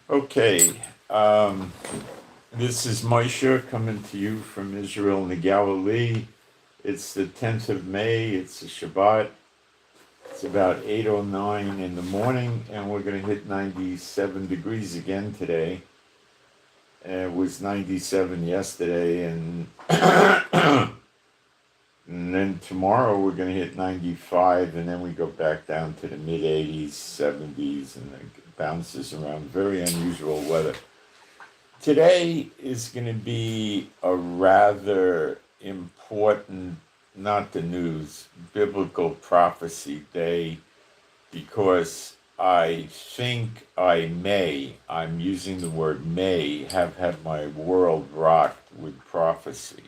Okay, this is Moshe coming to you from Israel in the Galilee. It's the 10th of May, it's a Shabbat. It's about 8:09 in the morning, and we're going to hit 97 degrees again today. It was 97 yesterday, and and then tomorrow we're going to hit 95, and then we go back down to the mid 80s, 70s, and it bounces around. Very unusual weather. Today is going to be a rather important, not the news, biblical prophecy day, because I think I'm using the word may, have had my world rocked with prophecy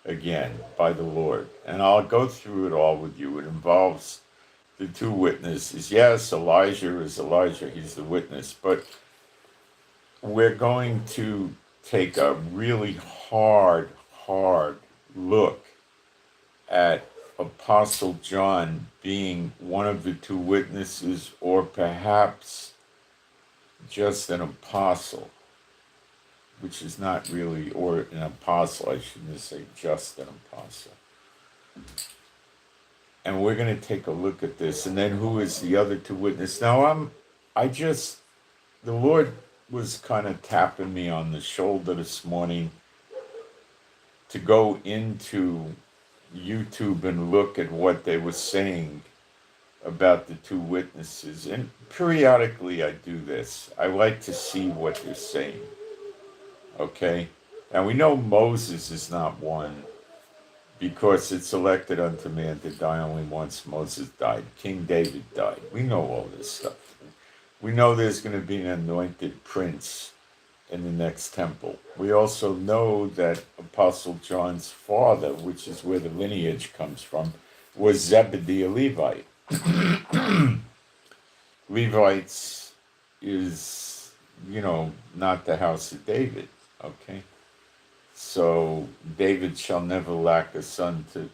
again by the Lord. And I'll go through it all with you. It involves the two witnesses. Yes, Elijah is Elijah, he's the witness, but we're going to take a really hard look at Apostle John being one of the two witnesses, or perhaps just an apostle, which is not really, or an apostle, I shouldn't say just an apostle. And we're going to take a look at this. And then who is the other two witnesses? Now, the Lord was kind of tapping me on the shoulder this morning to go into YouTube and look at what they were saying about the two witnesses. And periodically I do this. I like to see what they're saying. Okay? And we know Moses is not one, because it's elected unto man to die only once. Moses died. King David died. We know all this stuff. We know there's going to be an anointed prince in the next temple. We also know that Apostle John's father, which is where the lineage comes from, was Zebedee, a Levite. Levites is, not the house of David, okay? So David shall never lack a son to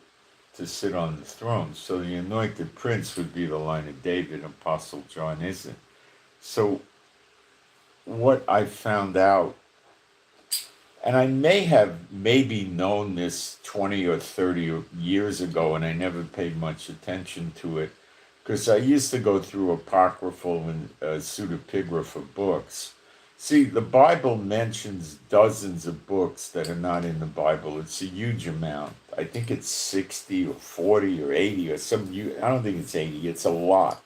sit on the throne. So the anointed prince would be the line of David. Apostle John isn't. So what I found out, and I may have maybe known this 20 or 30 years ago, and I never paid much attention to it, because I used to go through apocryphal and pseudepigrapha books. See, the Bible mentions dozens of books that are not in the Bible. It's a huge amount. I think it's 60 or 40 or 80 or I don't think it's 80. It's a lot.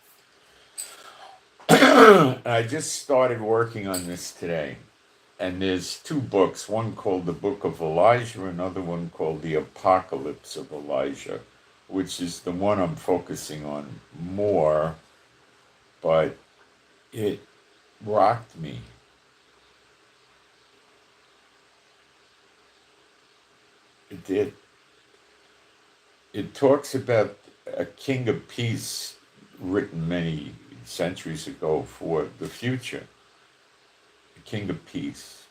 I just started working on this today. And there's two books, one called the Book of Elijah, another one called the Apocalypse of Elijah, which is the one I'm focusing on more, but it rocked me. It did. It talks about a king of peace written many centuries ago for the future. A king of peace.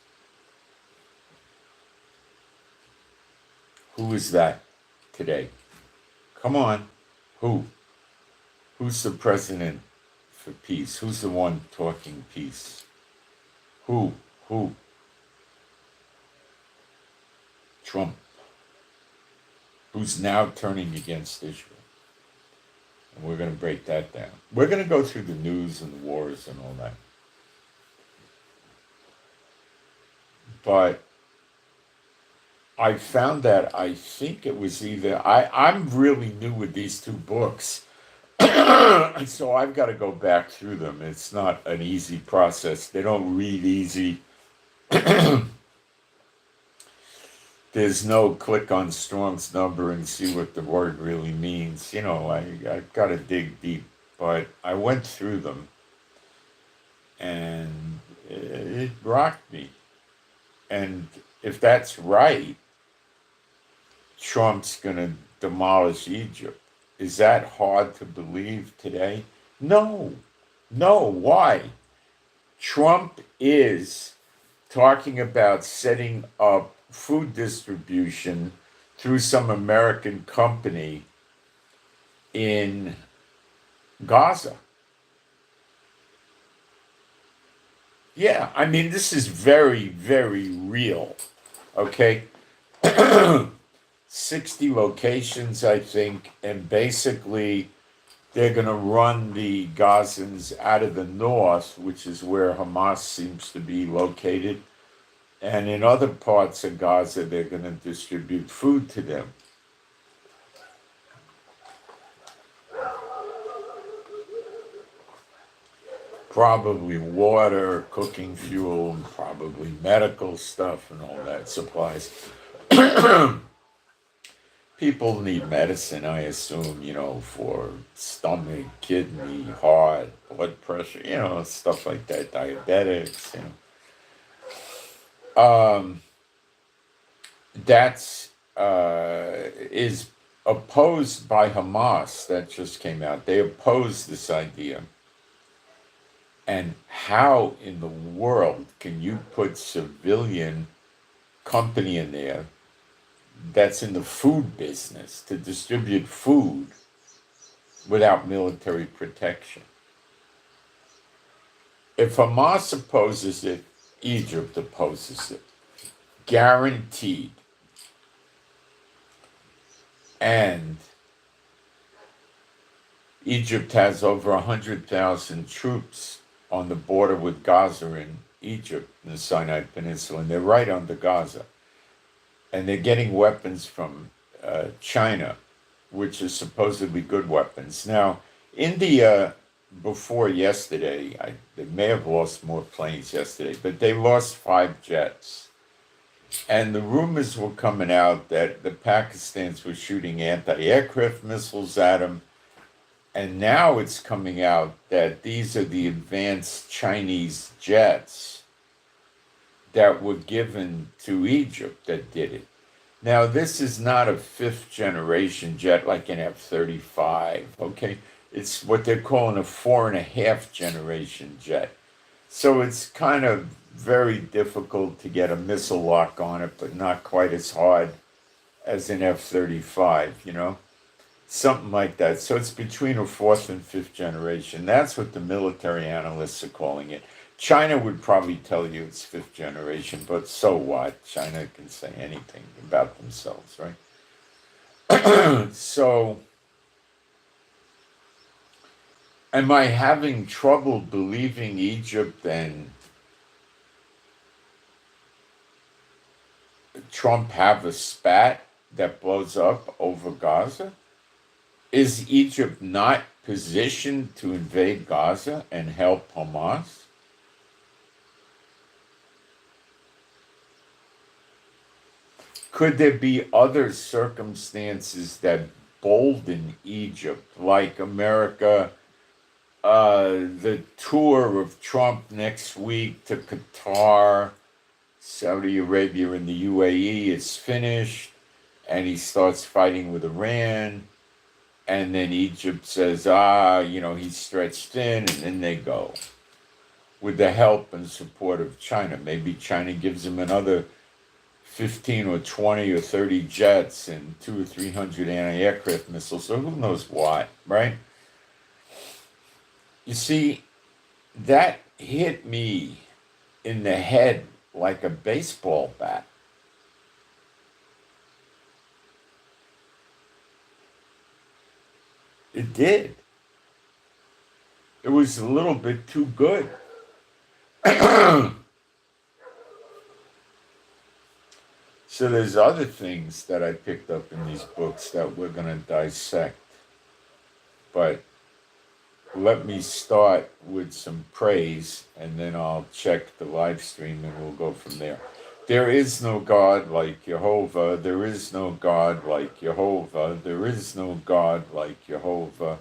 Who is that today? Come on. Who? Who's the president for peace? Who's the one talking peace? Who? Trump. Who's now turning against Israel. And we're going to break that down. We're going to go through the news and the wars and all that. But I found that I think it was I'm really new with these two books. So I've got to go back through them. It's not an easy process. They don't read easy. There's no click on Strong's number and see what the word really means. I've got to dig deep. But I went through them, and it rocked me. And if that's right, Trump's going to demolish Egypt. Is that hard to believe today? No. Why? Trump is talking about setting up food distribution through some American company in Gaza. Yeah, I mean, this is very, very real. Okay. 60 locations, I think, and basically they're going to run the Gazans out of the north, which is where Hamas seems to be located. And in other parts of Gaza, they're going to distribute food to them. Probably water, cooking fuel, probably medical stuff and all that, supplies. People need medicine, I assume, for stomach, kidney, heart, blood pressure, stuff like that, diabetics, That's is opposed by Hamas. That just came out. They oppose this idea. And how in the world can you put civilian company in there that's in the food business to distribute food without military protection? If Hamas opposes it, Egypt opposes it. Guaranteed. And Egypt has over 100,000 troops on the border with Gaza in Egypt, in the Sinai Peninsula, and they're right under Gaza. And they're getting weapons from China, which is supposedly good weapons. Now, India, before yesterday, they may have lost more planes yesterday, but they lost 5 jets. And the rumors were coming out that the Pakistans were shooting anti-aircraft missiles at them. And now it's coming out that these are the advanced Chinese jets that were given to Egypt that did it. Now, this is not a 5th generation jet like an F-35, okay? It's what they're calling a 4.5 generation jet. So it's kind of very difficult to get a missile lock on it, but not quite as hard as an F-35, Something like that. So it's between a 4th and 5th generation. That's what the military analysts are calling it. China would probably tell you it's 5th generation, but so what? China can say anything about themselves, right? So, am I having trouble believing Egypt and Trump have a spat that blows up over Gaza? Is Egypt not positioned to invade Gaza and help Hamas? Could there be other circumstances that bolden Egypt, like America, the tour of Trump next week to Qatar, Saudi Arabia, and the UAE is finished, and he starts fighting with Iran? And then Egypt says, he's stretched thin, and then they go. With the help and support of China. Maybe China gives him another 15 or 20 or 30 jets and 200 or 300 anti-aircraft missiles. So who knows what, right? You see, that hit me in the head like a baseball bat. It did. It was a little bit too good. So there's other things that I picked up in these books that we're going to dissect. But let me start with some praise, and then I'll check the live stream, and we'll go from there. There is no God like Jehovah. There is no God like Jehovah. There is no God like Jehovah.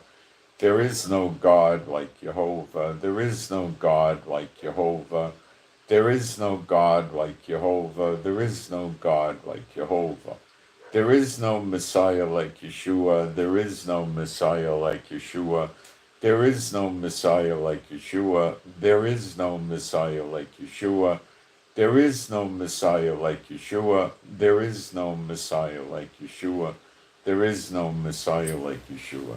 There is no God like Jehovah. There is no God like Jehovah. There is no God like Jehovah. There is no God like Jehovah. There is no Messiah like Yeshua. There is no Messiah like Yeshua. There is no Messiah like Yeshua. There is no Messiah like Yeshua. There is no Messiah like Yeshua. There is no Messiah like Yeshua. There is no Messiah like Yeshua.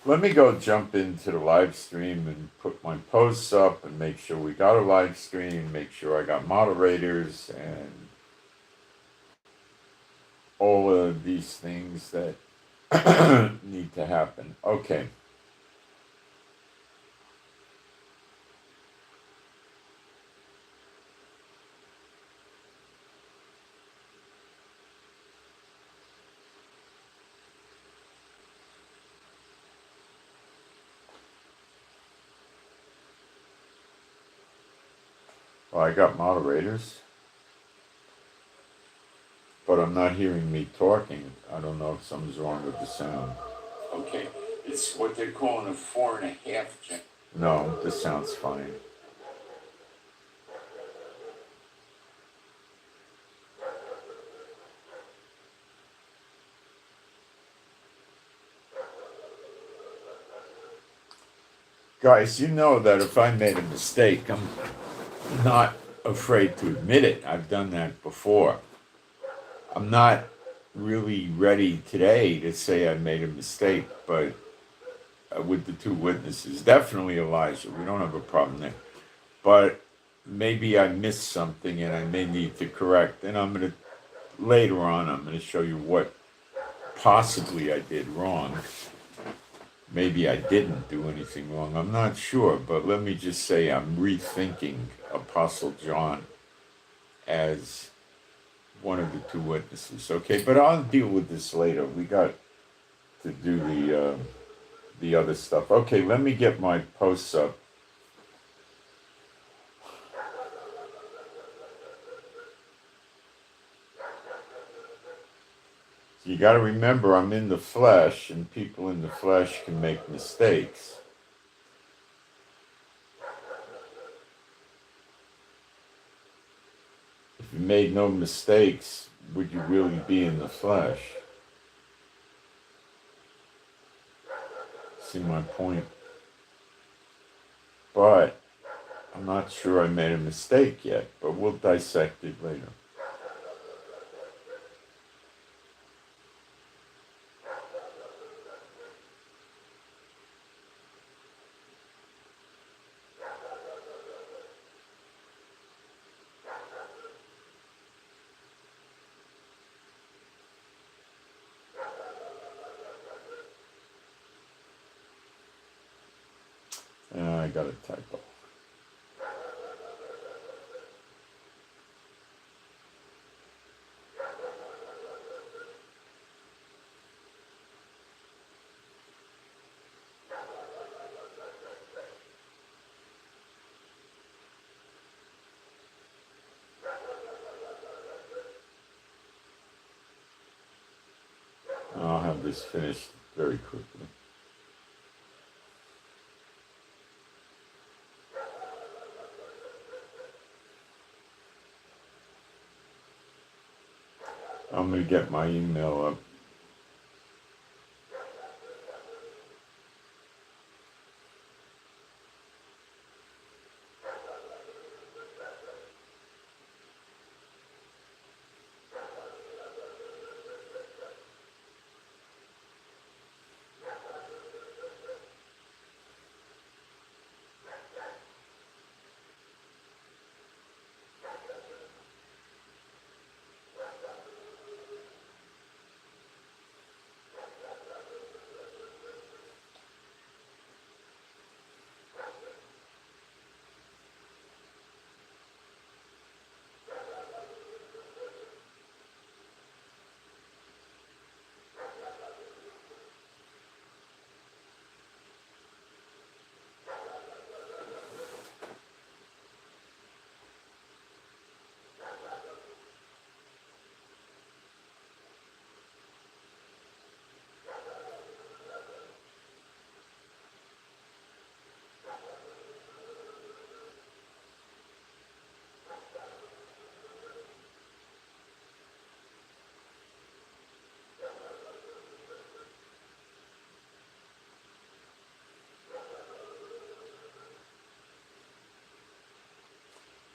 let me go jump into the live stream and put my posts up and make sure we got a live stream, make sure I got moderators and all of these things that need to happen. Okay. Well, I got moderators, but I'm not hearing me talking. I don't know if something's wrong with the sound. Okay, it's what they're calling a 4.5 gen. No, this sounds fine. Guys, you know that if I made a mistake, I'm not afraid to admit it. I've done that before. I'm not really ready today to say I made a mistake, but with the two witnesses, definitely Elijah, we don't have a problem there. But maybe I missed something and I may need to correct. And later on, I'm going to show you what possibly I did wrong. Maybe I didn't do anything wrong. I'm not sure, but let me just say I'm rethinking Apostle John as one of the two witnesses. Okay, but I'll deal with this later. We got to do the other stuff. Okay, let me get my posts up. You got to remember, I'm in the flesh, and people in the flesh can make mistakes. If you made no mistakes, would you really be in the flesh? See my point? But I'm not sure I made a mistake yet, but we'll dissect it later. I got a typo. I'll have this finished very quickly. I'm going to get my email up.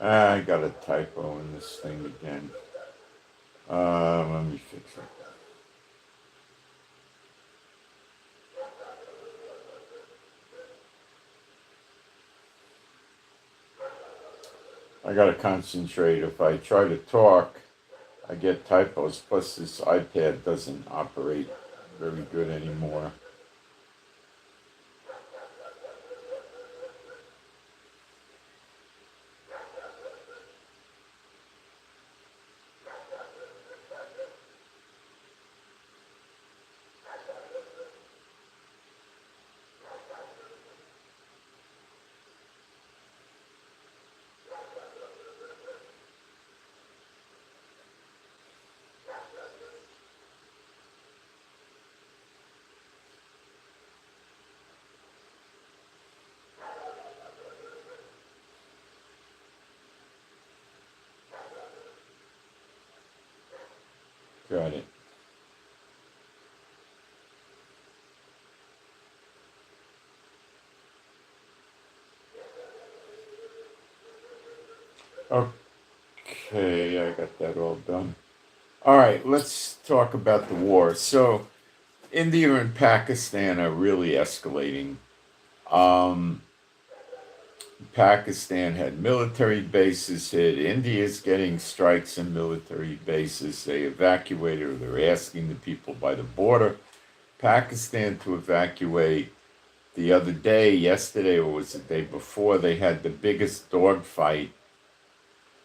I got a typo in this thing again. Let me fix it. I gotta concentrate. If I try to talk, I get typos. Plus, this iPad doesn't operate very good anymore. Got it. Okay, I got that all done. All right, let's talk about the war. So, India and Pakistan are really escalating. Um, Pakistan had military bases hit. India's getting strikes in military bases. They evacuated, or they're asking the people by the border, Pakistan to evacuate. The other day, yesterday, or was the day before, they had the biggest dogfight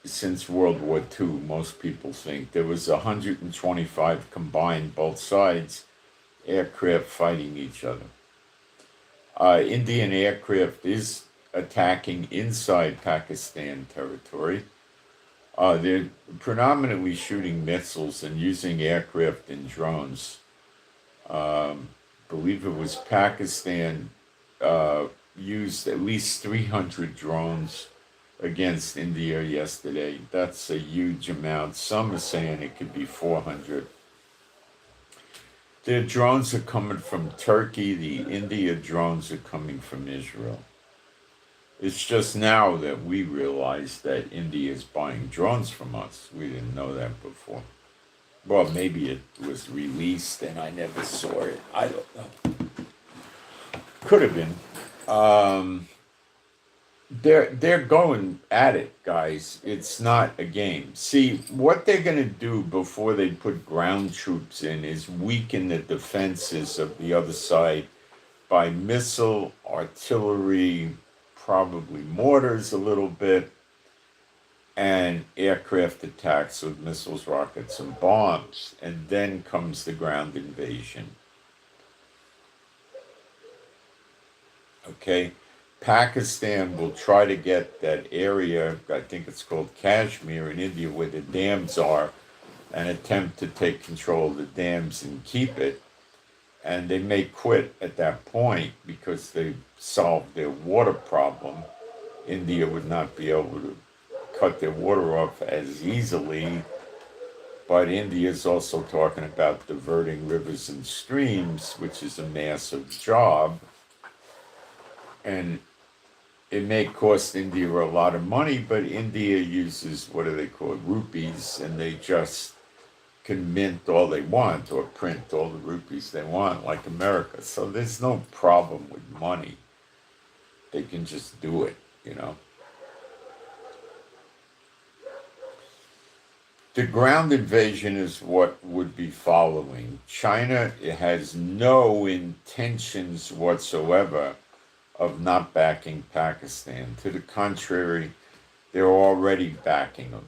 since World War II, most people think. There was 125 combined, both sides, aircraft fighting each other. Indian aircraft is attacking inside Pakistan territory. They're predominantly shooting missiles and using aircraft and drones. Believe it was Pakistan used at least 300 drones against India yesterday. That's a huge amount. Some are saying it could be 400. Their drones are coming from Turkey. The India drones are coming from Israel. It's just now that we realize that India is buying drones from us. We didn't know that before. Well, maybe it was released and I never saw it. I don't know. Could have been. They're going at it, guys. It's not a game. See, what they're going to do before they put ground troops in is weaken the defenses of the other side by missile, artillery, probably mortars a little bit, and aircraft attacks with missiles, rockets, and bombs. And then comes the ground invasion. Okay? Pakistan will try to get that area, I think it's called Kashmir in India, where the dams are, and attempt to take control of the dams and keep it. And they may quit at that point because they've solved their water problem. India would not be able to cut their water off as easily. But India is also talking about diverting rivers and streams, which is a massive job. And it may cost India a lot of money, but India uses, what do they call it, rupees, and they just can mint all they want or print all the rupees they want, like America. So there's no problem with money. They can just do it, you know. The ground invasion is what would be following. China has no intentions whatsoever of not backing Pakistan. To the contrary, they're already backing them.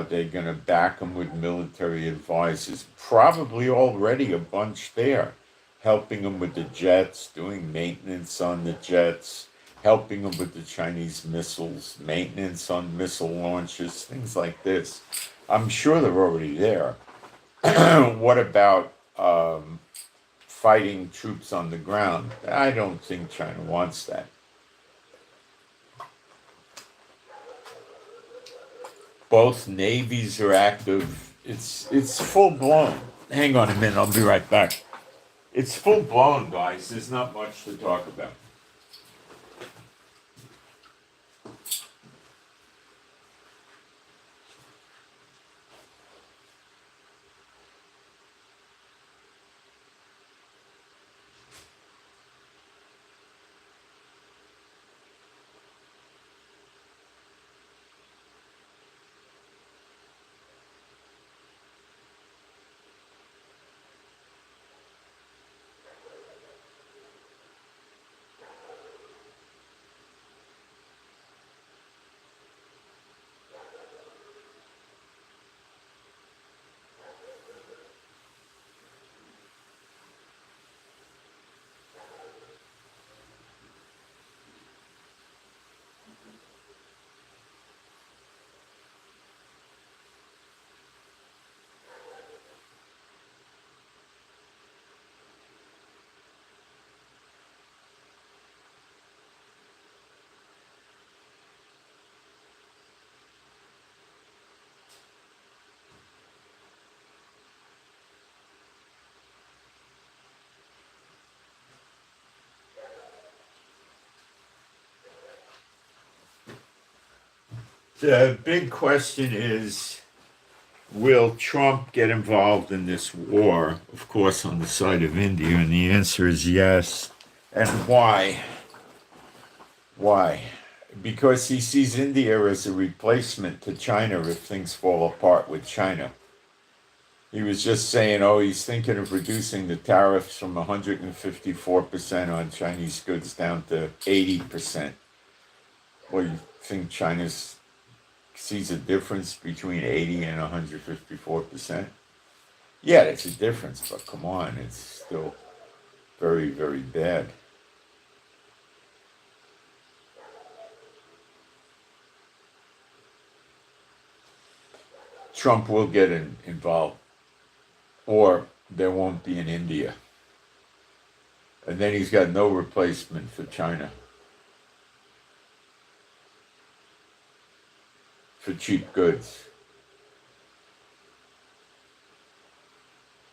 They're going to back them with military advisors, probably already a bunch there, helping them with the jets, doing maintenance on the jets, helping them with the Chinese missiles, maintenance on missile launches, things like this. I'm sure they're already there. What about fighting troops on the ground? I don't think China wants that. Both navies are active. It's full blown. Hang on a minute, I'll be right back. It's full blown, guys. There's not much to talk about. The big question is, will Trump get involved in this war, of course, on the side of India? And the answer is yes. And why? Why? Because he sees India as a replacement to China if things fall apart with China. He was just saying, oh, he's thinking of reducing the tariffs from 154% on Chinese goods down to 80%. Well, you think China sees a difference between 80 and 154%? Yeah, it's a difference, but come on, it's still very, very bad. Trump will get involved, or there won't be in India. And then he's got no replacement for China for cheap goods.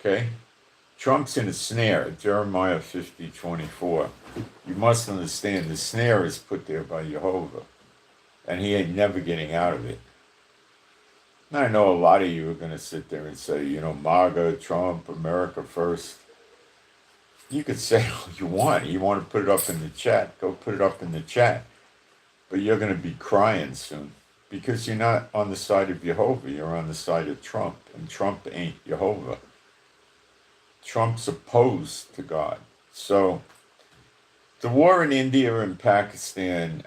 Okay? Trump's in a snare, Jeremiah 50:24. You must understand the snare is put there by Jehovah, and he ain't never getting out of it. And I know a lot of you are going to sit there and say, MAGA, Trump, America first. You could say all you want. You want to put it up in the chat, go put it up in the chat. But you're going to be crying soon because you're not on the side of Jehovah. You're on the side of Trump, and Trump ain't Jehovah. Trump's opposed to God. So the war in India and Pakistan,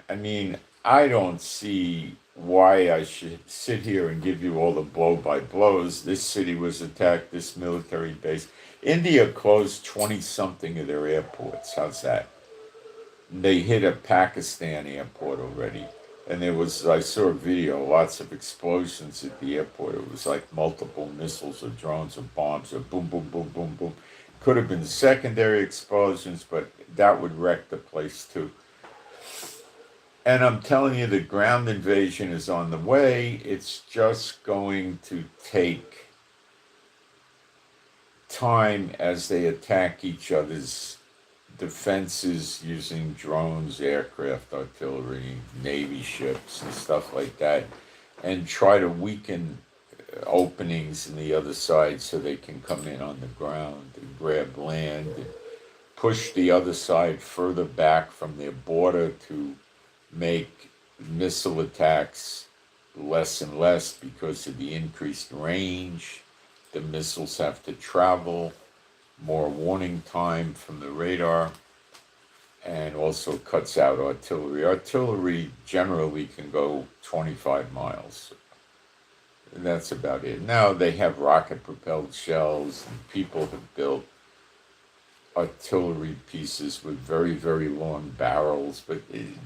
I don't see why I should sit here and give you all the blow-by-blows. This city was attacked, this military base. India closed 20-something of their airports. How's that? They hit a Pakistan airport already. And I saw a video, lots of explosions at the airport. It was like multiple missiles or drones or bombs or boom, boom, boom, boom, boom. Could have been secondary explosions, but that would wreck the place too. And I'm telling you, the ground invasion is on the way. It's just going to take time as they attack each other's defenses using drones, aircraft, artillery, Navy ships, and stuff like that, and try to weaken openings in the other side so they can come in on the ground and grab land and push the other side further back from their border to make missile attacks less and less because of the increased range. The missiles have to travel, more warning time from the radar, and also cuts out artillery. Artillery generally can go 25 miles. And that's about it. Now they have rocket-propelled shells, and people have built artillery pieces with very, very long barrels, but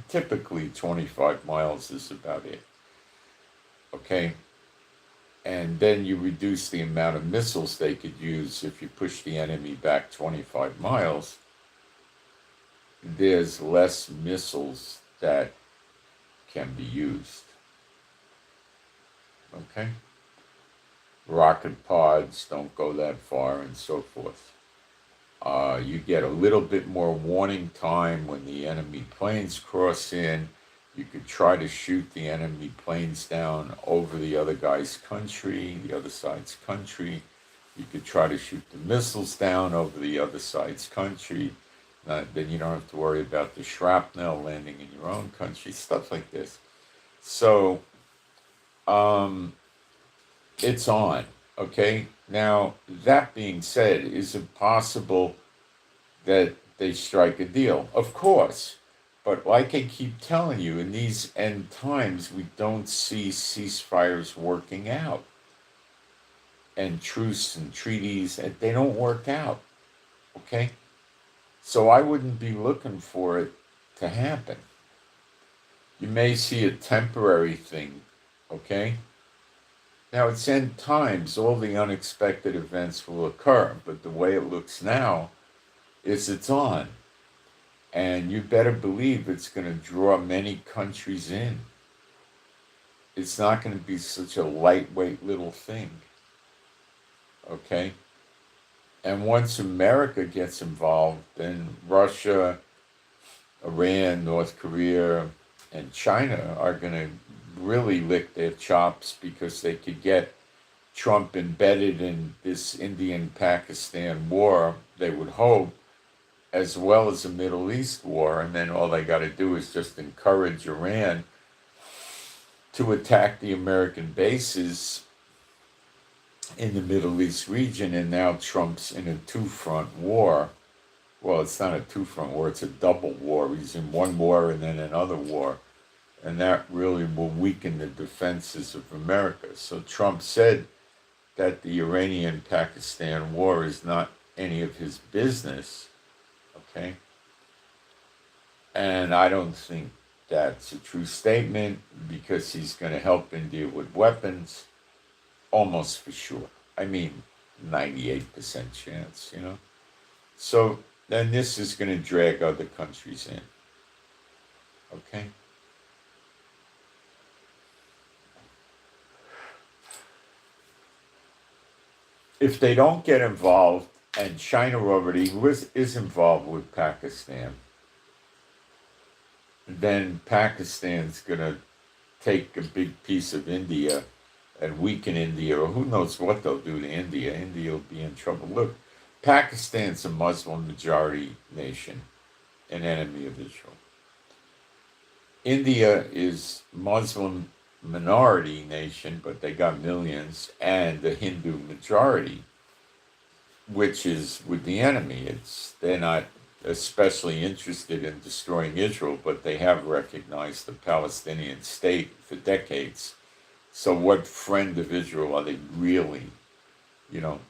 typically 25 miles is about it. Okay? And then you reduce the amount of missiles they could use if you push the enemy back 25 miles. There's less missiles that can be used. Okay? Rocket pods don't go that far and so forth. You get a little bit more warning time when the enemy planes cross in. You could try to shoot the enemy planes down over the other guy's country, the other side's country. You could try to shoot the missiles down over the other side's country. Then you don't have to worry about the shrapnel landing in your own country, stuff like this. So, it's on, okay? Now, that being said, is it possible that they strike a deal? Of course. But like I keep telling you, in these end times, we don't see ceasefires working out. And truce and treaties, they don't work out, okay? So I wouldn't be looking for it to happen. You may see a temporary thing, okay? Now, it's end times, all the unexpected events will occur, but the way it looks now is it's on. And you better believe it's going to draw many countries in. It's not going to be such a lightweight little thing. Okay? And once America gets involved, then Russia, Iran, North Korea, and China are going to really licked their chops because they could get Trump embedded in this Indian-Pakistan war, they would hope, as well as a Middle East war, and then all they got to do is just encourage Iran to attack the American bases in the Middle East region, and now Trump's in a two-front war. Well, it's not a two-front war, it's a double war. He's in one war and then another war, and that really will weaken the defenses of America. So Trump said that the Iranian-Pakistan war is not any of his business, okay? And I don't think that's a true statement, because he's going to help India with weapons, almost for sure. I mean, 98% chance, you know? So then this is going to drag other countries in, okay? If they don't get involved, and China already is involved with Pakistan, then Pakistan's going to take a big piece of India and weaken India, or who knows what they'll do to India. India will be in trouble. Look, Pakistan's a Muslim majority nation, an enemy of Israel. India is Muslim minority nation, but they got millions, and the Hindu majority, which is with the enemy. They're not especially interested in destroying Israel, but they have recognized the Palestinian state for decades. So what friend of Israel are they really, you know?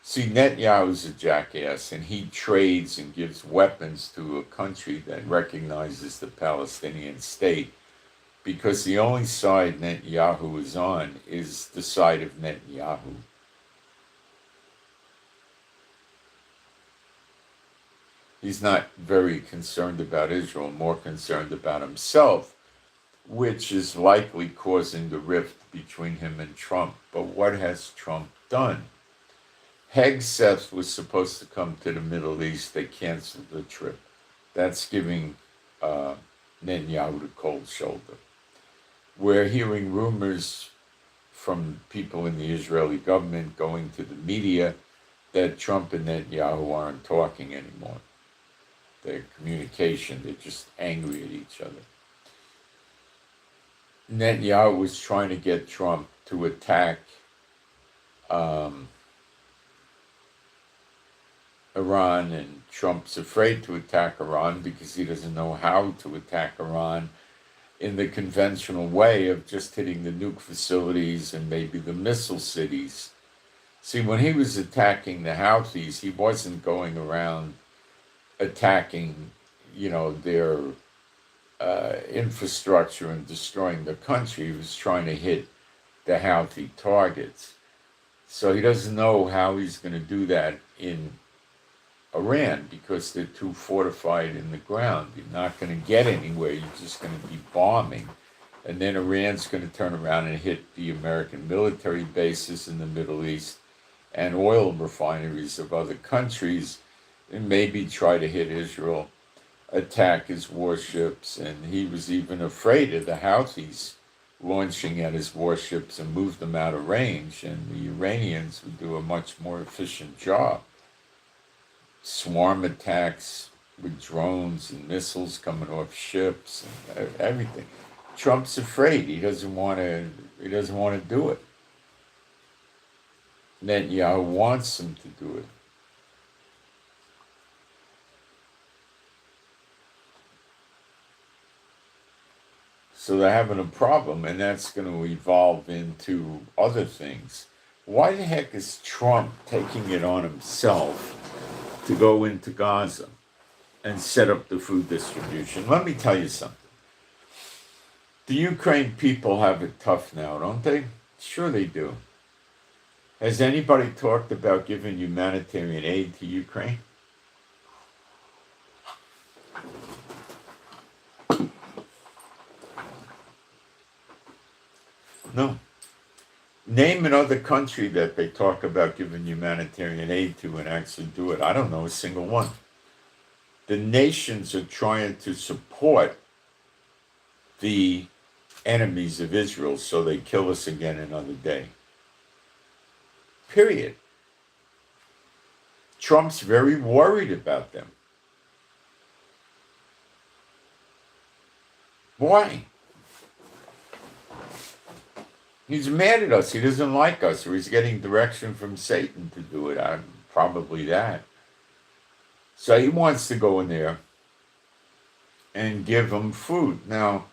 See, Netanyahu's a jackass, and he trades and gives weapons to a country that recognizes the Palestinian state, because the only side Netanyahu is on is the side of Netanyahu. He's not very concerned about Israel, more concerned about himself, which is likely causing the rift between him and Trump. But what has Trump done? Hegseth was supposed to come to the Middle East. They canceled the trip. That's giving Netanyahu the cold shoulder. We're hearing rumors from people in the Israeli government going to the media that Trump and Netanyahu aren't talking anymore. Their communication, they're just angry at each other. Netanyahu was trying to get Trump to attack Iran, and Trump's afraid to attack Iran because he doesn't know how to attack Iran in the conventional way of just hitting the nuke facilities and maybe the missile cities. See, when he was attacking the Houthis, he wasn't going around attacking, their infrastructure and destroying the country. He was trying to hit the Houthi targets. So he doesn't know how he's going to do that in Iran, because they're too fortified in the ground. You're not going to get anywhere. You're just going to be bombing. And then Iran's going to turn around and hit the American military bases in the Middle East and oil refineries of other countries, and maybe try to hit Israel, attack his warships. And he was even afraid of the Houthis launching at his warships and move them out of range, and the Iranians would do a much more efficient job. Swarm attacks with drones and missiles coming off ships and everything. Trump's afraid. He doesn't want to do it. Netanyahu wants him to do it. So they're having a problem, and that's going to evolve into other things. Why the heck is Trump taking it on himself to go into Gaza and set up the food distribution? Let me tell you something. The Ukraine people have it tough now, don't they? Sure they do. Has anybody talked about giving humanitarian aid to Ukraine? No. Name another country that they talk about giving humanitarian aid to and actually do it. I don't know a single one. The nations are trying to support the enemies of Israel, so they kill us again another day. Period. Trump's very worried about them. Why? He's mad at us. He doesn't like us, or he's getting direction from Satan to do it. Probably that. So he wants to go in there and give them food. Now,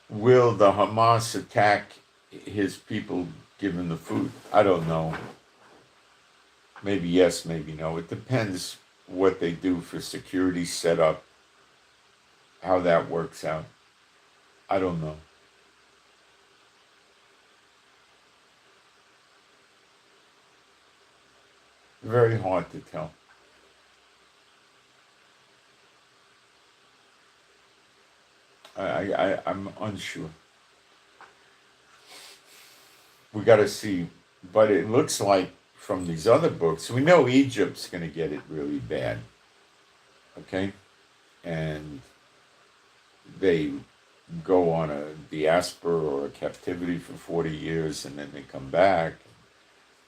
will the Hamas attack his people given the food? I don't know. Maybe yes, maybe no. It depends what they do for security setup, how that works out. I don't know. Very hard to tell. I'm unsure. We got to see, but it looks like from these other books, we know Egypt's going to get it really bad. Okay? And they go on a diaspora or a captivity for 40 years and then they come back.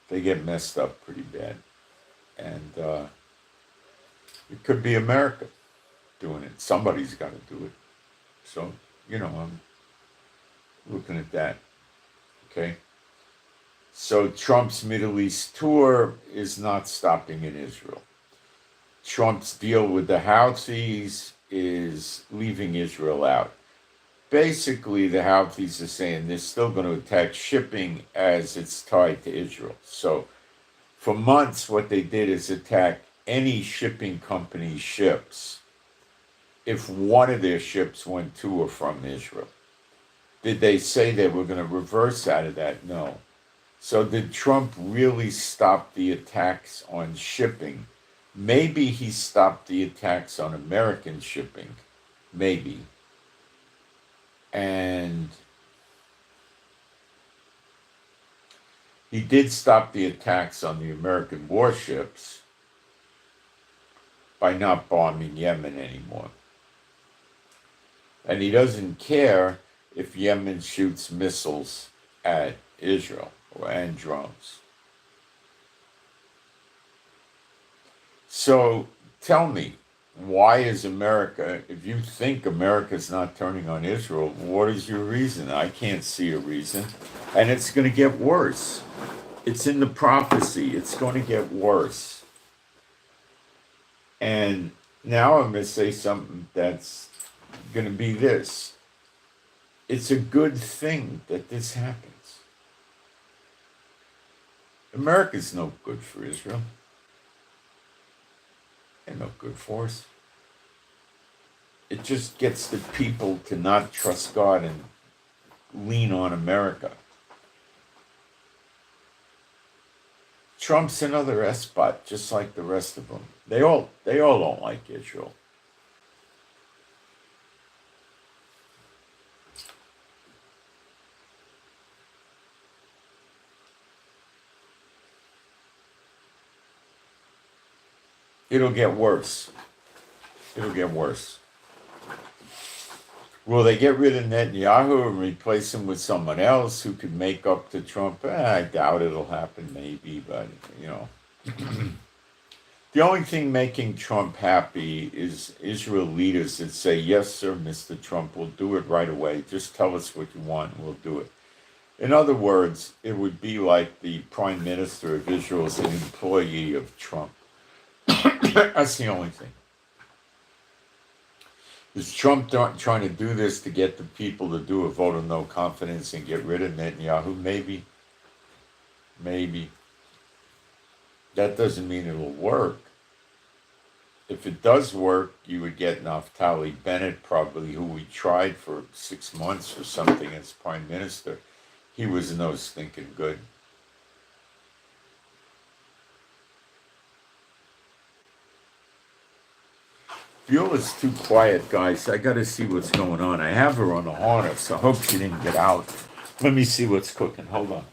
They get messed up pretty bad. And it could be America doing it. Somebody's got to do it. So, I'm looking at that. Okay? So Trump's Middle East tour is not stopping in Israel. Trump's deal with the Houthis is leaving Israel out. Basically, the Houthis are saying they're still going to attack shipping as it's tied to Israel. So for months, what they did is attack any shipping company's ships if one of their ships went to or from Israel. Did they say they were going to reverse out of that? No. So did Trump really stop the attacks on shipping? Maybe he stopped the attacks on American shipping. Maybe. And he did stop the attacks on the American warships by not bombing Yemen anymore. And he doesn't care if Yemen shoots missiles at Israel and drones. So tell me, why is America, if you think America's not turning on Israel, what is your reason? I can't see a reason. And it's going to get worse. It's in the prophecy. It's going to get worse. And now I'm going to say something that's going to be this. It's a good thing that this happens. America's no good for Israel. And no good for us. It just gets the people to not trust God and lean on America. Trump's another S-spot, just like the rest of them. They all don't like Israel. It'll get worse. It'll get worse. Will they get rid of Netanyahu and replace him with someone else who could make up to Trump? I doubt it'll happen, maybe, but, The only thing making Trump happy is Israel leaders that say, yes, sir, Mr. Trump, we'll do it right away. Just tell us what you want and we'll do it. In other words, it would be like the prime minister of Israel is an employee of Trump. That's the only thing. Is Trump trying to do this to get the people to do a vote of no confidence and get rid of Netanyahu? Maybe. Maybe. That doesn't mean it'll work. If it does work, you would get Naftali Bennett, probably, who we tried for 6 months or something as prime minister. He was no stinking good. Beulah's too quiet, guys. I got to see what's going on. I have her on the harness. I hope she didn't get out. Let me see what's cooking. Hold on.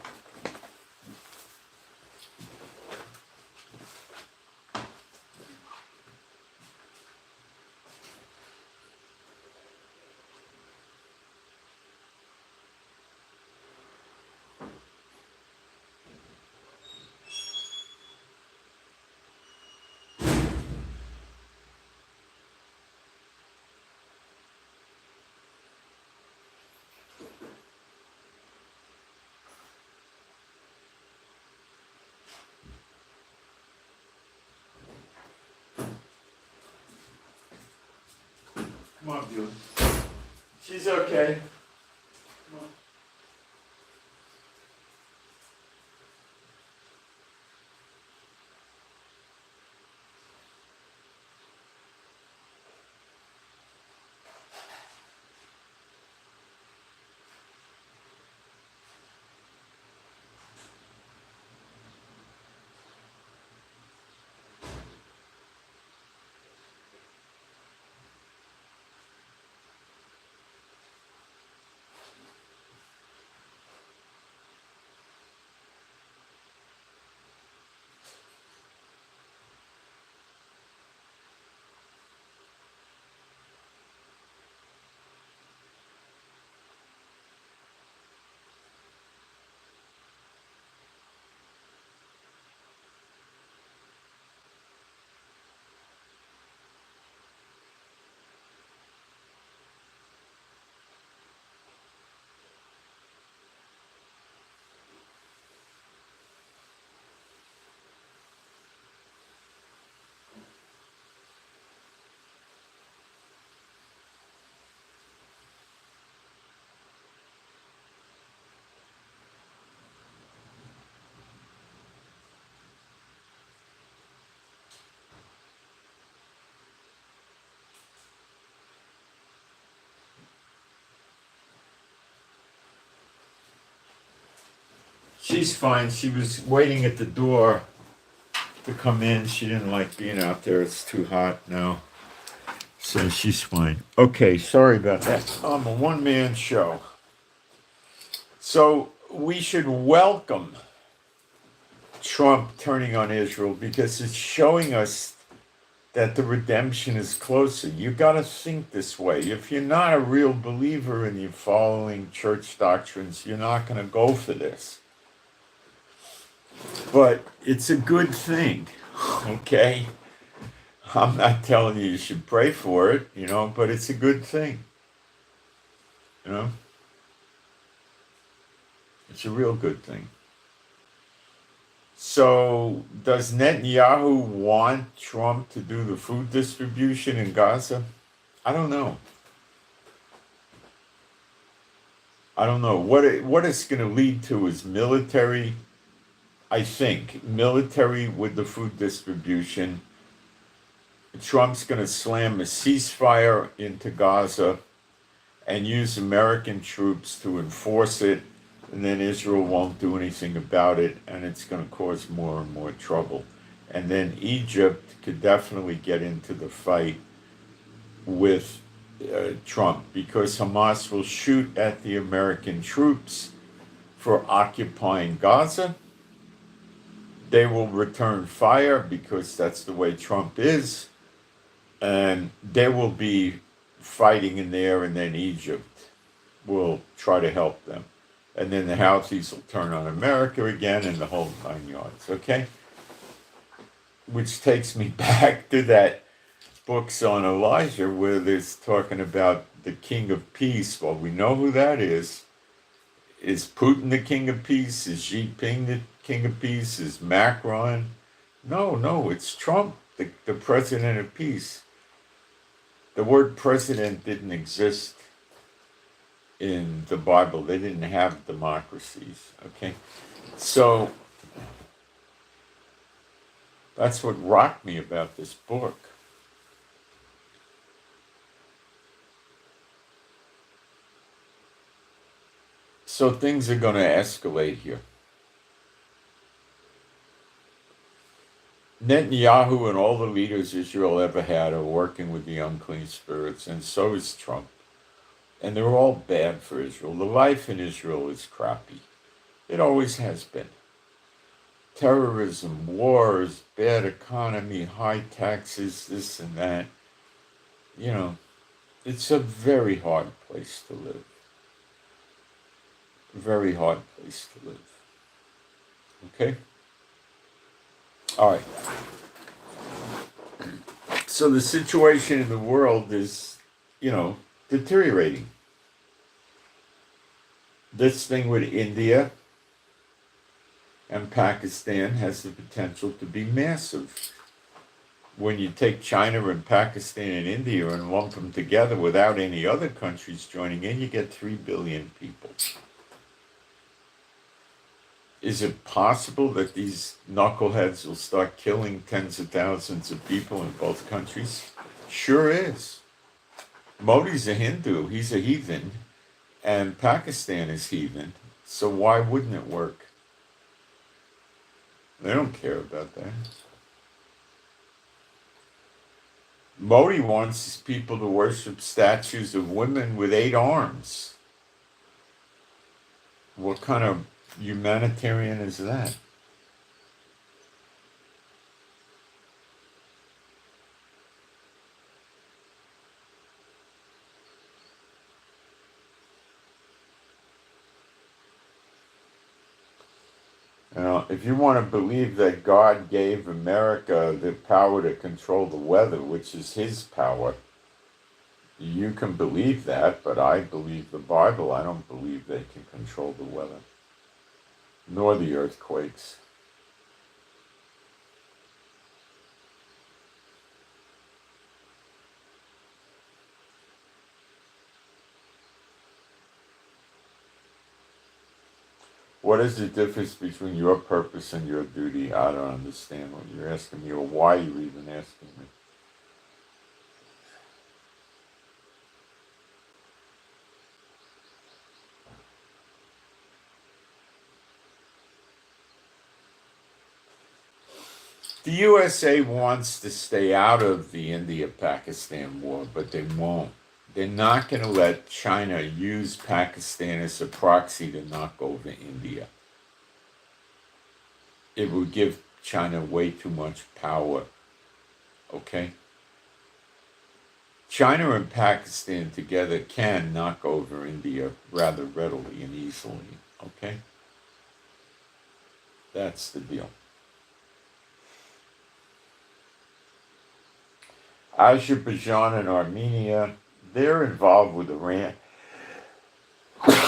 Come on, Julie. She's okay. Come on. She's fine. She was waiting at the door to come in. She didn't like being out there. It's too hot now. So she's fine. Okay, sorry about that. I'm a one-man show. So we should welcome Trump turning on Israel because it's showing us that the redemption is closer. You got to think this way. If you're not a real believer and you're following church doctrines, you're not going to go for this. But it's a good thing, okay? I'm not telling you should pray for it, but it's a good thing, It's a real good thing. So, does Netanyahu want Trump to do the food distribution in Gaza? I don't know. What it's going to lead to is military, I think, military with the food distribution. Trump's going to slam a ceasefire into Gaza and use American troops to enforce it, and then Israel won't do anything about it, and it's going to cause more and more trouble. And then Egypt could definitely get into the fight with Trump because Hamas will shoot at the American troops for occupying Gaza. They will return fire because that's the way Trump is. And they will be fighting in there, and then Egypt will try to help them. And then the Houthis will turn on America again and the whole 9 yards, okay? Which takes me back to that books on Elijah where there's talking about the King of Peace. Well, we know who that is. Is Putin the King of Peace? Is Xi Jinping the King of Peace? Is Macron? No, it's Trump, the President of Peace. The word president didn't exist in the Bible. They didn't have democracies, okay? So that's what rocked me about this book. So things are going to escalate here. Netanyahu and all the leaders Israel ever had are working with the unclean spirits, and so is Trump. And they're all bad for Israel. The life in Israel is crappy. It always has been. Terrorism, wars, bad economy, high taxes, this and that. It's a very hard place to live. Very hard place to live. Okay? All right. So the situation in the world is, deteriorating. This thing with India and Pakistan has the potential to be massive. when you take China and Pakistan and India and lump them together without any other countries joining in, you get 3 billion people. Is it possible that these knuckleheads will start killing tens of thousands of people in both countries? Sure is. Modi's a Hindu, he's a heathen, and Pakistan is heathen, so why wouldn't it work? They don't care about that. Modi wants his people to worship statues of women with 8 arms. What kind of humanitarian is that? If you want to believe that God gave America the power to control the weather, which is his power, you can believe that, but I believe the Bible. I don't believe they can control the weather, nor the earthquakes. What is the difference between your purpose and your duty? I don't understand what you're asking me, or why you're even asking me. The USA wants to stay out of the India-Pakistan war, but they won't. They're not going to let China use Pakistan as a proxy to knock over India. It would give China way too much power. Okay? China and Pakistan together can knock over India rather readily and easily. Okay? That's the deal. Azerbaijan and Armenia, they're involved with Iran.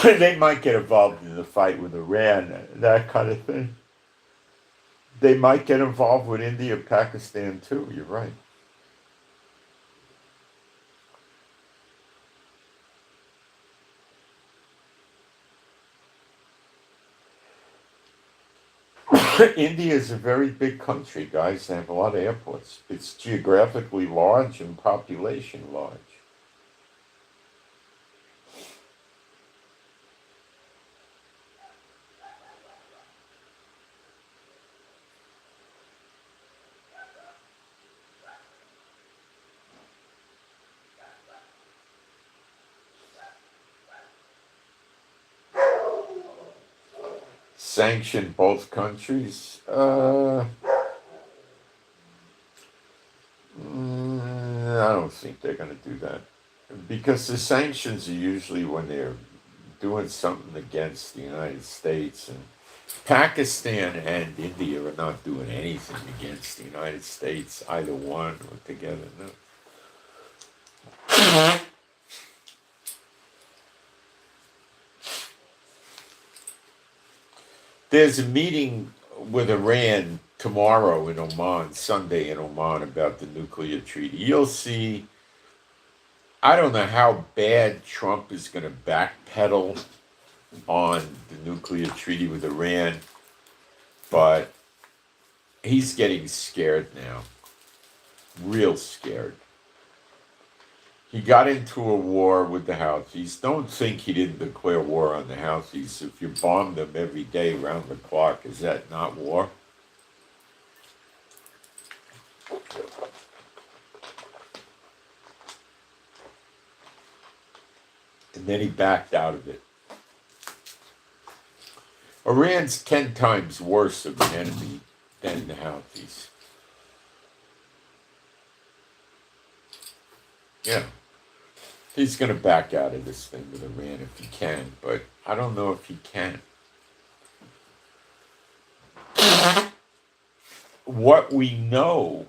They might get involved in the fight with Iran, that kind of thing. They might get involved with India and Pakistan too, you're right. India is a very big country, guys. They have a lot of airports. It's geographically large and population large. Sanction both countries? I don't think they're going to do that. Because the sanctions are usually when they're doing something against the United States. And Pakistan and India are not doing anything against the United States, either one or together, no. There's a meeting with Iran tomorrow in Oman, Sunday in Oman, about the nuclear treaty. You'll see, I don't know how bad Trump is going to backpedal on the nuclear treaty with Iran, but he's getting scared now, real scared. He got into a war with the Houthis. Don't think he didn't declare war on the Houthis. If you bomb them every day around the clock, is that not war? And then he backed out of it. Iran's 10 times worse of an enemy than the Houthis. Yeah. He's going to back out of this thing with Iran if he can, but I don't know if he can. What we know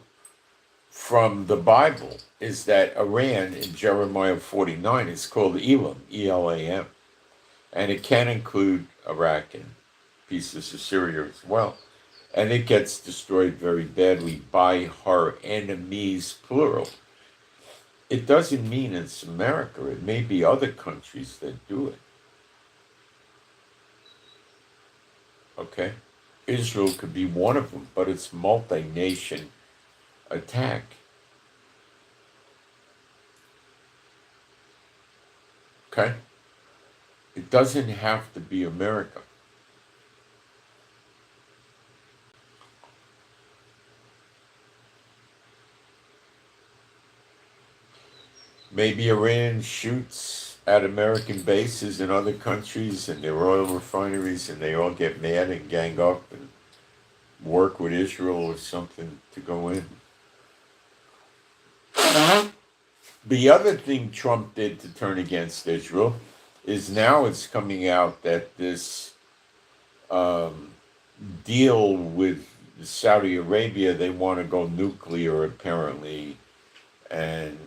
from the Bible is that Iran in Jeremiah 49 is called Elam, E-L-A-M, and it can include Iraq and pieces of Syria as well. And it gets destroyed very badly by her enemies, plural. It doesn't mean it's America. It may be other countries that do it. Okay? Israel could be one of them, but it's multi-nation attack. Okay? It doesn't have to be America. Maybe Iran shoots at American bases in other countries and their oil refineries, and they all get mad and gang up and work with Israel or something to go in. The other thing Trump did to turn against Israel is now it's coming out that this deal with Saudi Arabia, they want to go nuclear apparently, and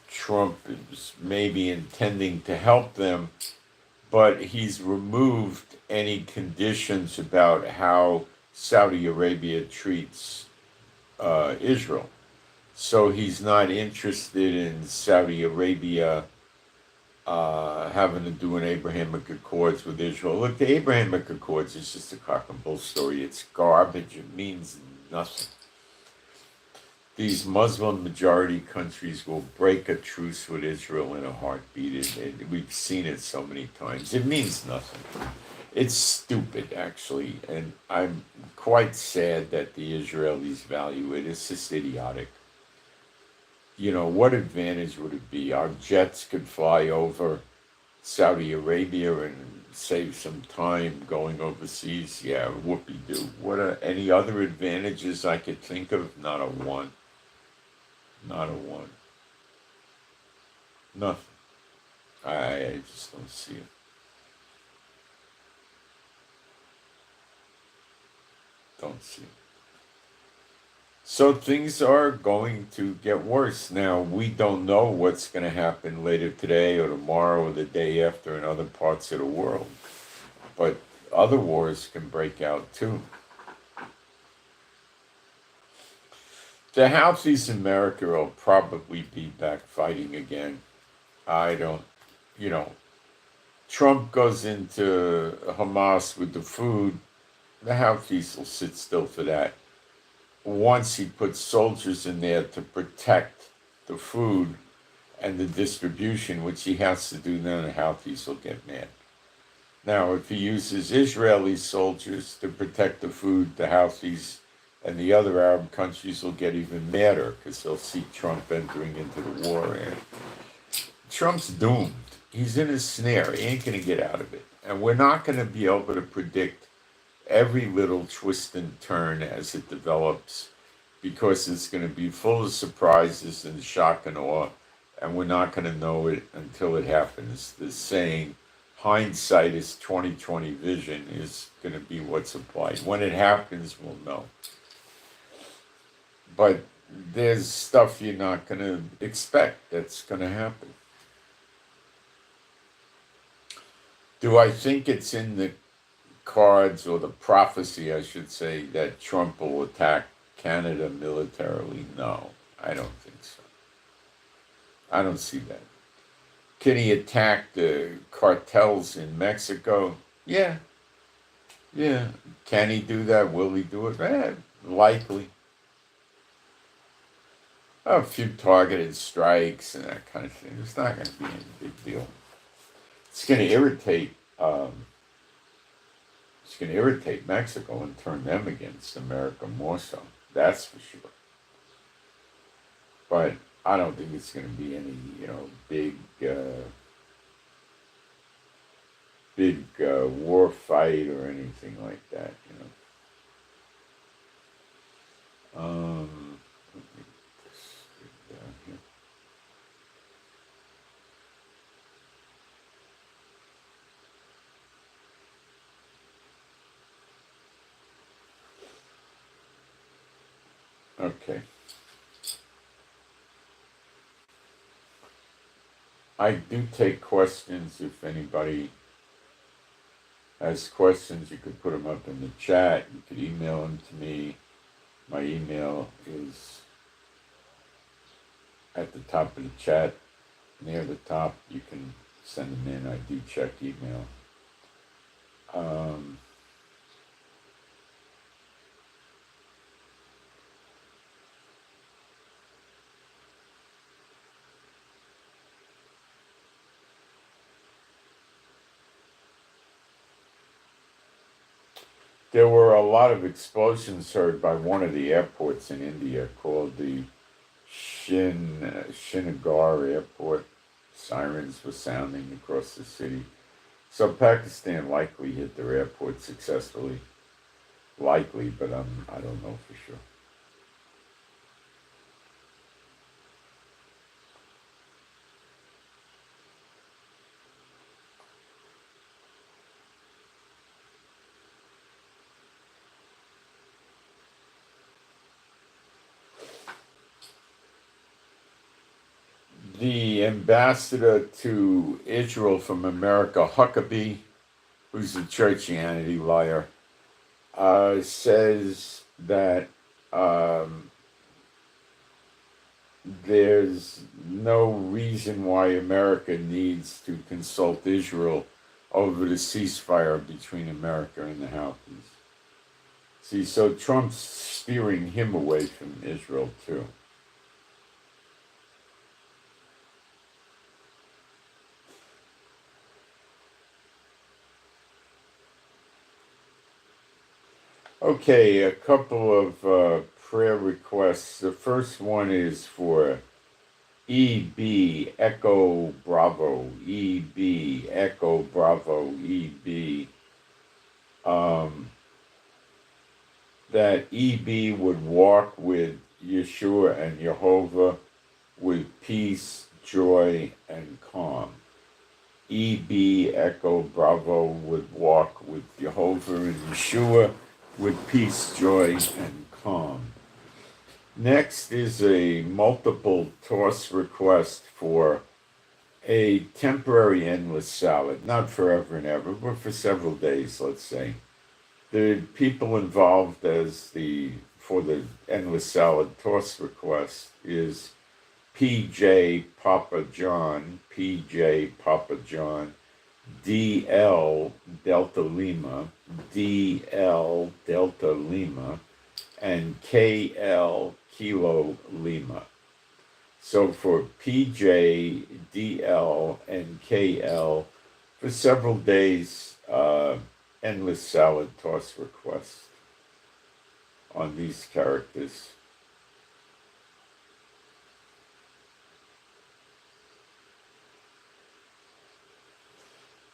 Trump is maybe intending to help them, but he's removed any conditions about how Saudi Arabia treats Israel. So he's not interested in Saudi Arabia having to do an Abrahamic Accords with Israel. Look, the Abrahamic Accords is just a cock and bull story. It's garbage. It means nothing. These Muslim majority countries will break a truce with Israel in a heartbeat. We've seen it so many times. It means nothing. It's stupid, actually, and I'm quite sad that the Israelis value it. It's just idiotic. You know, what advantage would it be? Our jets could fly over Saudi Arabia and save some time going overseas. Yeah, whoopee-doo. What are any other advantages I could think of? Not a one. Not a one. Nothing. I just don't see it. Don't see it. So things are going to get worse. Now, we don't know what's going to happen later today or tomorrow or the day after in other parts of the world. But other wars can break out too. The Houthis in America will probably be back fighting again. I don't, you know, Trump goes into Hamas with the food, the Houthis will sit still for that. Once he puts soldiers in there to protect the food and the distribution, which he has to do now, the Houthis will get mad. Now, if he uses Israeli soldiers to protect the food, the Houthis and the other Arab countries will get even madder because they'll see Trump entering into the war. And Trump's doomed. He's in a snare. He ain't going to get out of it. And we're not going to be able to predict every little twist and turn as it develops because it's going to be full of surprises and shock and awe, and we're not going to know it until it happens. The saying, hindsight is 20/20 vision, is going to be what's applied. When it happens, we'll know. But there's stuff you're not going to expect that's going to happen. Do I think it's in the cards, or the prophecy, I should say, that Trump will attack Canada militarily? No, I don't think so. I don't see that. Can he attack the cartels in Mexico? Yeah. Can he do that? Will he do it? Likely. A few targeted strikes and that kind of thing. It's not going to be any big deal. It's going to irritate. It's going to irritate Mexico and turn them against America more so. That's for sure. But I don't think it's going to be any, big war fight or anything like that. Let me just get down here. Okay. I do take questions if anybody has questions, you could put them up in the chat. You could email them to me. My email is at the top of the chat. Near the top, you can send them in. I do check email. There were a lot of explosions heard by one of the airports in India called the Srinagar Airport. Sirens were sounding across the city. So Pakistan likely hit their airport successfully. Likely, but I don't know for sure. The ambassador to Israel from America, Huckabee, who's a churchianity liar, says that there's no reason why America needs to consult Israel over the ceasefire between America and the Houthis. See, so Trump's steering him away from Israel too. Okay, a couple of prayer requests. The first one is for EB Echo Bravo, EB Echo Bravo, EB. That EB would walk with Yeshua and Jehovah with peace, joy, and calm. EB Echo Bravo would walk with Jehovah and Yeshua with peace, joy, and calm. Next is a multiple toss request for a temporary endless salad, not forever and ever, but for several days, let's say. The people involved for the endless salad toss request is PJ Papa John, DL Delta Lima, and KL Kilo Lima. So for PJ, DL, and KL, for several days, endless salad toss request on these characters.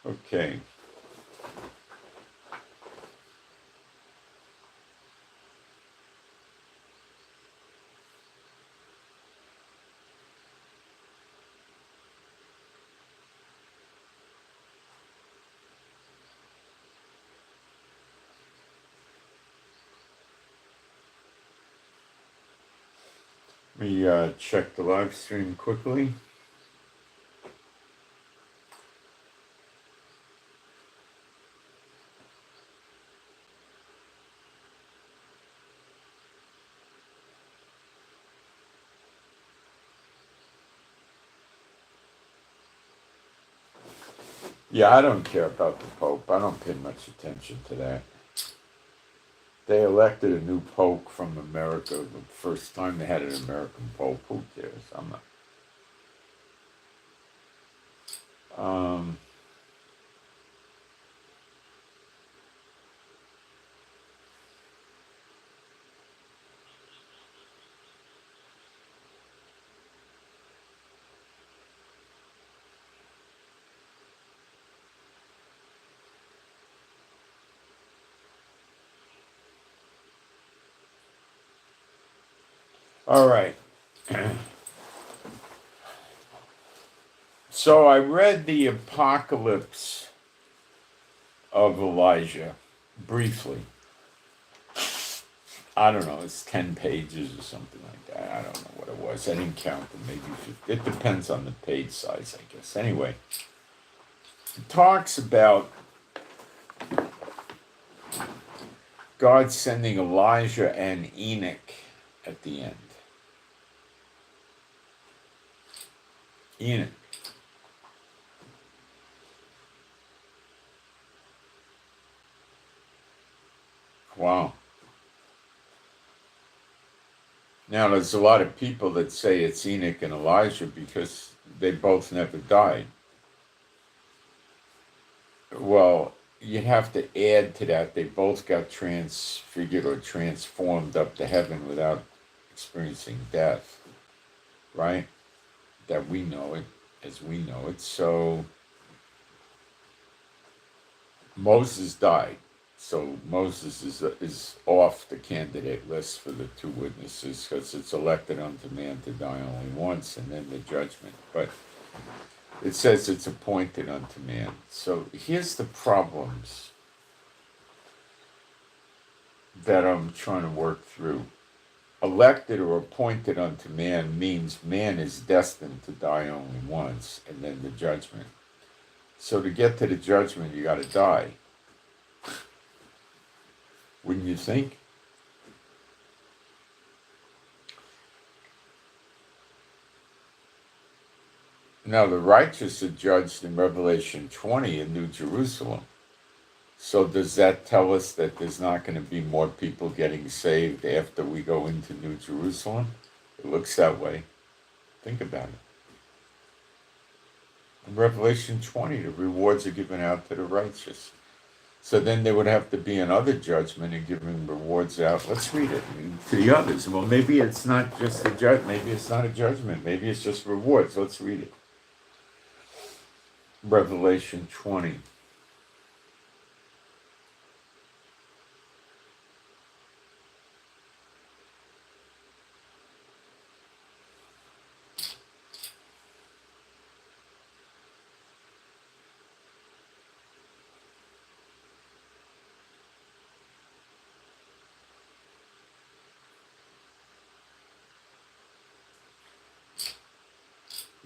Okay. Let me check the live stream quickly. Yeah, I don't care about the Pope. I don't pay much attention to that. They elected a new Pope from America the first time they had an American Pope. Who cares? I'm not. All right. So I read the Apocalypse of Elijah briefly. I don't know, it's 10 pages or something like that. I don't know what it was. I didn't count them. Maybe 50. It depends on the page size, I guess. Anyway, it talks about God sending Elijah and Enoch at the end. Enoch. Wow. Now, there's a lot of people that say it's Enoch and Elijah because they both never died. Well, you'd have to add to that, they both got transfigured or transformed up to heaven without experiencing death, right? That we know it, as we know it. So Moses died. So Moses is off the candidate list for the two witnesses because it's elected unto man to die only once and then the judgment. But it says it's appointed unto man. So here's the problems that I'm trying to work through. Elected or appointed unto man means man is destined to die only once and then the judgment. So to get to the judgment, you got to die. Wouldn't you think? Now, the righteous are judged in Revelation 20 in New Jerusalem. So does that tell us that there's not going to be more people getting saved after we go into New Jerusalem? It looks that way. Think about it. In Revelation 20, the rewards are given out to the righteous. So then there would have to be another judgment and giving rewards out. Let's read it to the others. Well, maybe it's not just a judgment. Maybe it's not a judgment. Maybe it's just rewards. Let's read it. Revelation 20.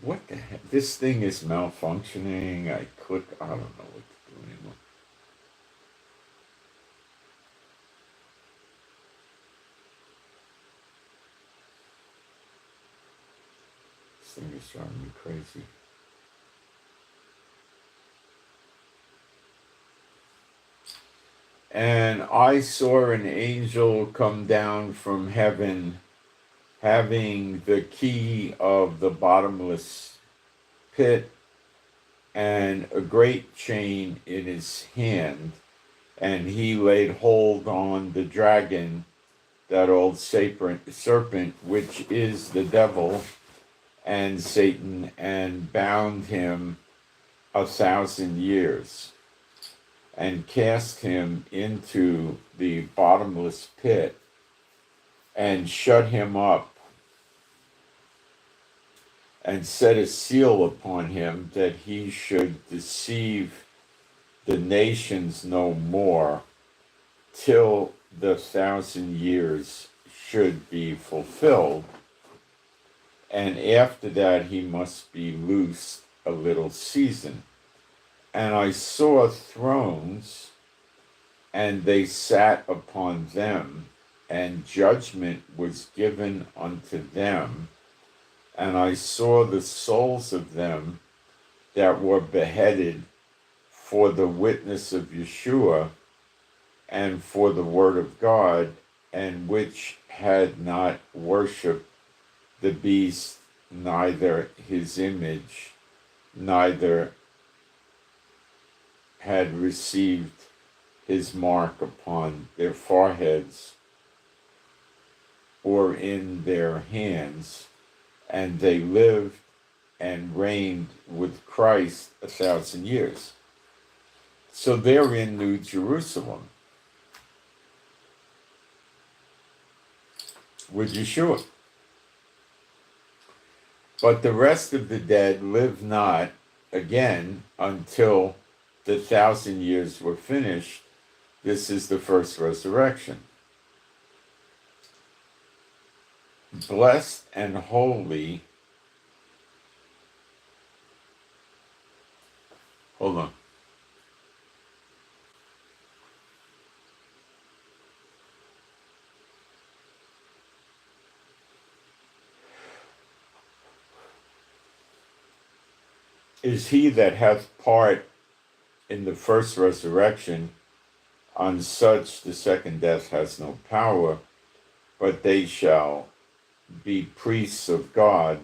What the heck? This thing is malfunctioning. I don't know what to do anymore. This thing is driving me crazy. And I saw an angel come down from heaven, having the key of the bottomless pit and a great chain in his hand, and he laid hold on the dragon, that old serpent, which is the devil and Satan, and bound him 1,000 years, and cast him into the bottomless pit, and shut him up, and set a seal upon him, that he should deceive the nations no more, till the 1,000 years should be fulfilled. And after that he must be loosed a little season. And I saw thrones, and they sat upon them, and judgment was given unto them. And I saw the souls of them that were beheaded for the witness of Yeshua and for the word of God, and which had not worshipped the beast, neither his image, neither had received his mark upon their foreheads or in their hands, and they lived and reigned with Christ 1,000 years. So they're in New Jerusalem with Yeshua. But the rest of the dead live not again until the 1,000 years were finished. This is the first resurrection. Blessed and holy. Hold on. is he that hath part in the first resurrection. On such the second death has no power, but they shall be priests of God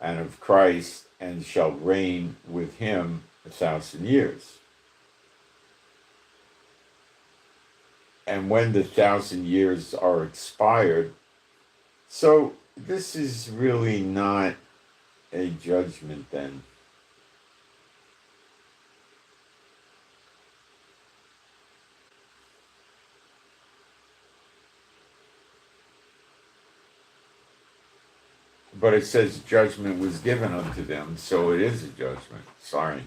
and of Christ, and shall reign with him 1,000 years. And when the 1,000 years are expired, so this is really not a judgment then. But it says judgment was given unto them, so it is a judgment. Sorry.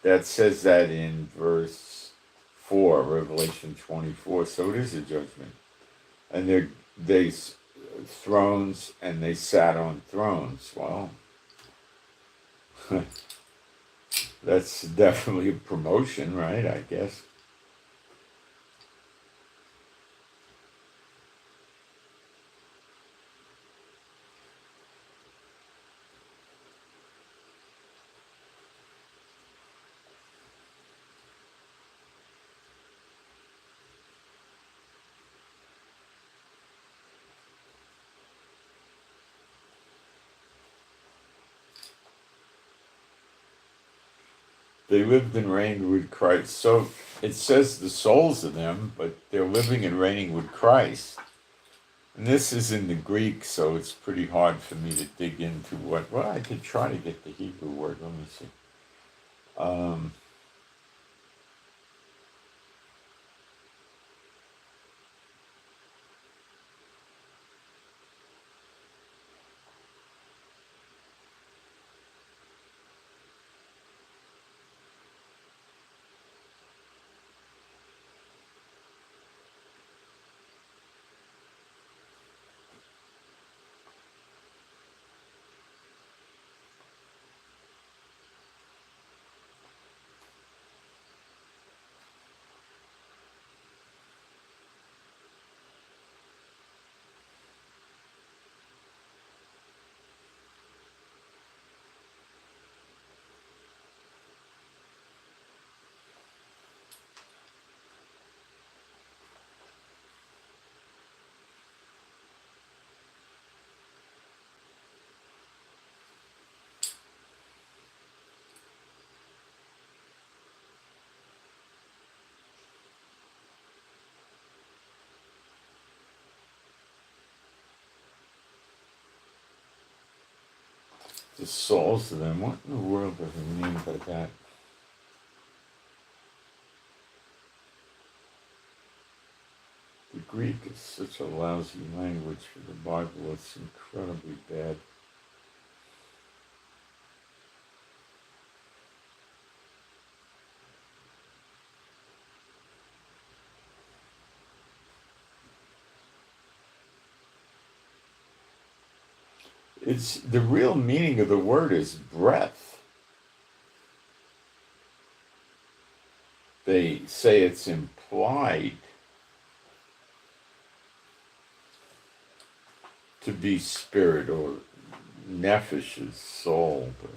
That says that in verse 4, Revelation 24, so it is a judgment. And they thrones, and they sat on thrones. Well, that's definitely a promotion, right? I guess. They lived and reigned with Christ. So it says the souls of them, but they're living and reigning with Christ. And this is in the Greek, so it's pretty hard for me to dig into what. Well, I could try to get the Hebrew word. Let me see. The souls of them. What in the world does it mean by that? The Greek is such a lousy language for the Bible. It's incredibly bad. It's the real meaning of the word is breath. They say it's implied to be spirit, or nephesh is soul. But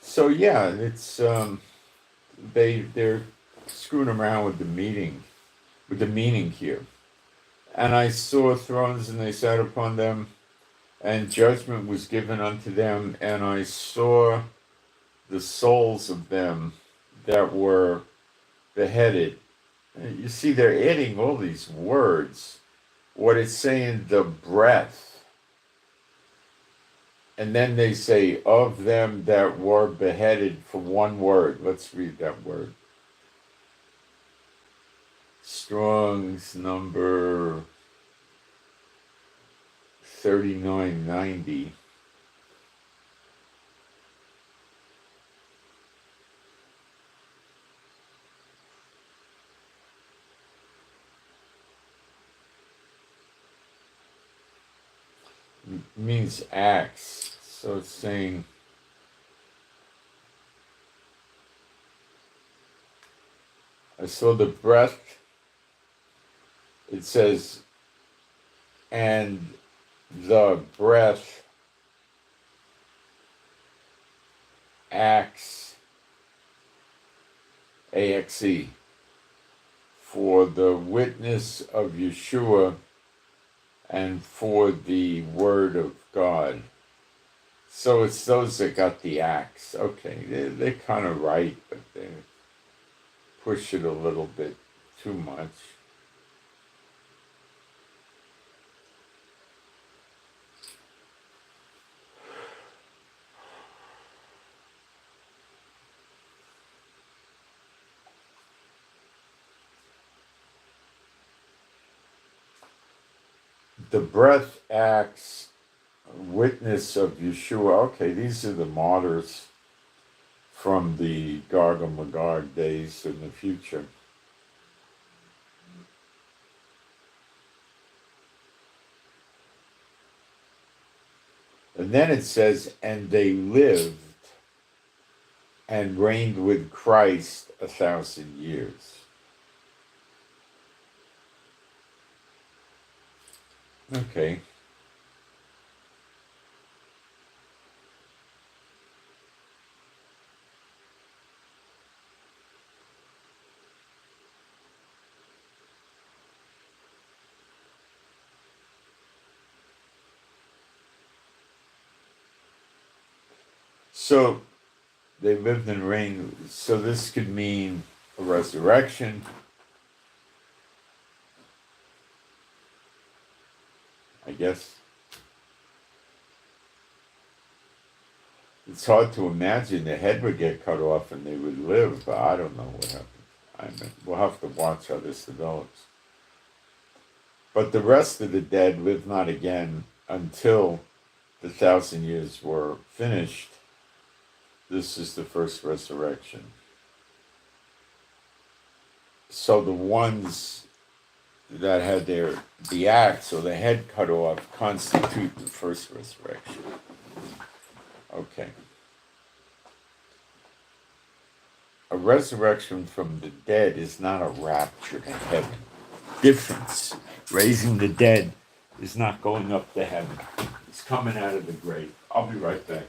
so yeah, it's they're screwing around with the meaning here. And I saw thrones, and they sat upon them, and judgment was given unto them, and I saw the souls of them that were beheaded. You see, they're adding all these words. What it's saying, the breath. And then they say, of them that were beheaded, for one word. Let's read that word. Strong's number 3990. means acts. So it's saying, I saw the breath, it says, and the breath acts, AXE, for the witness of Yeshua and for the word of God. So it's those that got the axe. Okay, they're kind of right, but they push it a little bit too much. The breath acts, witness of Yeshua. Okay, these are the martyrs from the Gog and Magog days in the future. And then it says, and they lived and reigned with Christ 1,000 years. Okay. So they lived and reigned. So this could mean a resurrection. I guess. It's hard to imagine the head would get cut off and they would live, but I don't know what happens. I mean, we'll have to watch how this develops. But the rest of the dead lived not again until the 1,000 years were finished. This is the first resurrection. So the ones that had the axe or the head cut off constitute the first resurrection. Okay. A resurrection from the dead is not a rapture to heaven. Difference. Raising the dead is not going up to heaven. It's coming out of the grave. I'll be right back.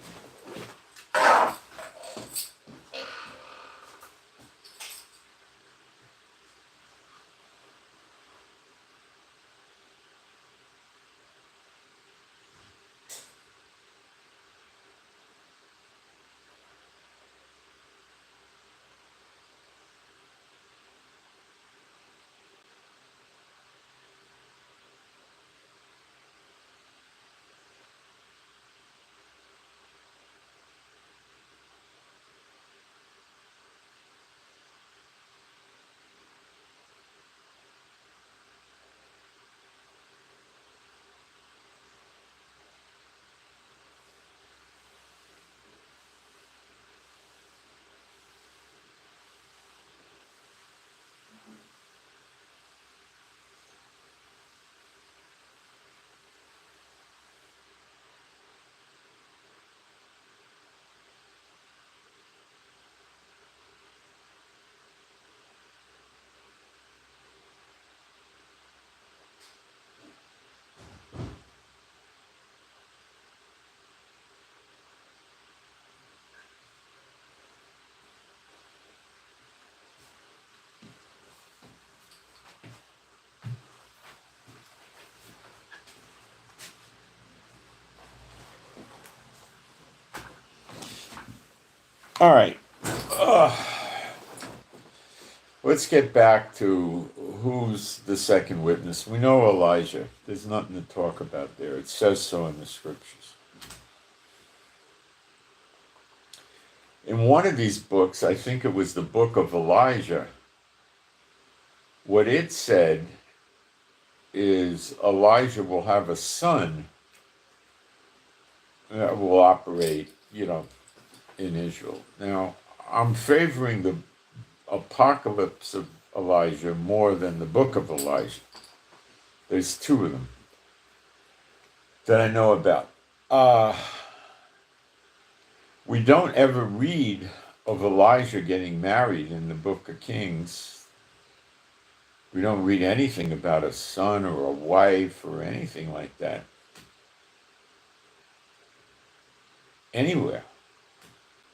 All right. Let's get back to who's the second witness. We know Elijah. There's nothing to talk about there. It says so in the scriptures. In one of these books, I think it was the book of Elijah, what it said is Elijah will have a son that will operate, in Israel. Now, I'm favoring the apocalypse of Elijah more than the book of Elijah. There's two of them that I know about. Uh, we don't ever read of Elijah getting married in the book of Kings. We don't read anything about a son or a wife or anything like that anywhere.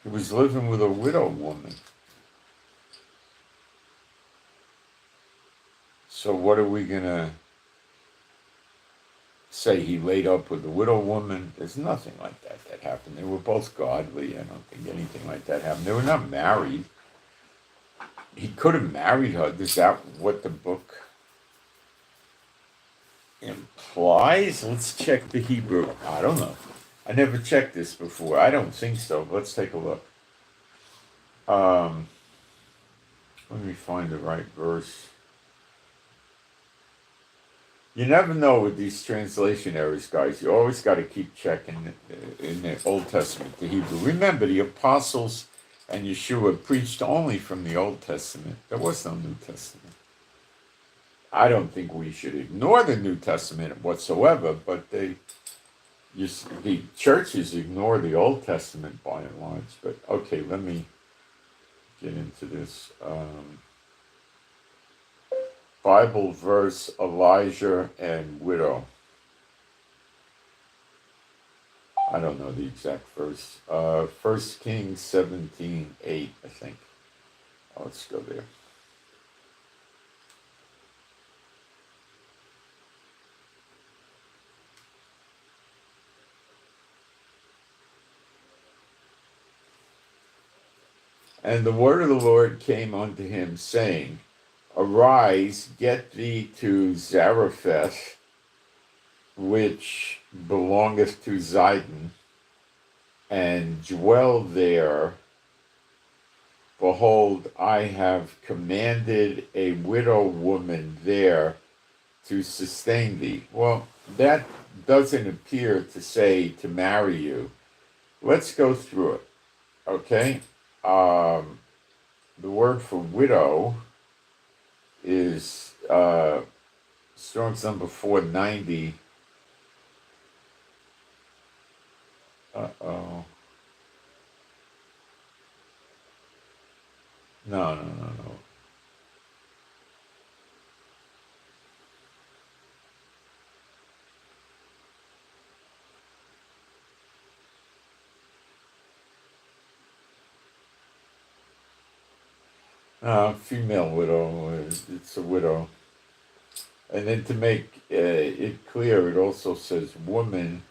He was living with a widow woman. So what are we going to say? He laid up with a widow woman? There's nothing like that happened. They were both godly. I don't think anything like that happened. They were not married. He could have married her. Is that what the book implies? Let's check the Hebrew. I don't know. I never checked this before. I don't think so. Let's take a look. Let me find the right verse. You never know with these translation errors, guys. You always got to keep checking in the Old Testament, the Hebrew. Remember, the apostles and Yeshua preached only from the Old Testament. There was no New Testament. I don't think we should ignore the New Testament whatsoever, but the churches ignore the Old Testament by and large. But okay, let me get into this. Bible verse, Elijah and widow. I don't know the exact verse. 1 Kings 17:8, I think. Let's go there. And the word of the Lord came unto him, saying, Arise, get thee to Zarephath, which belongeth to Zidon, and dwell there. Behold, I have commanded a widow woman there to sustain thee. Well, that doesn't appear to say to marry you. Let's go through it, okay? The word for widow is Strong's number 490. Uh-oh. No. Female widow. It's a widow. And then to make it clear, it also says woman.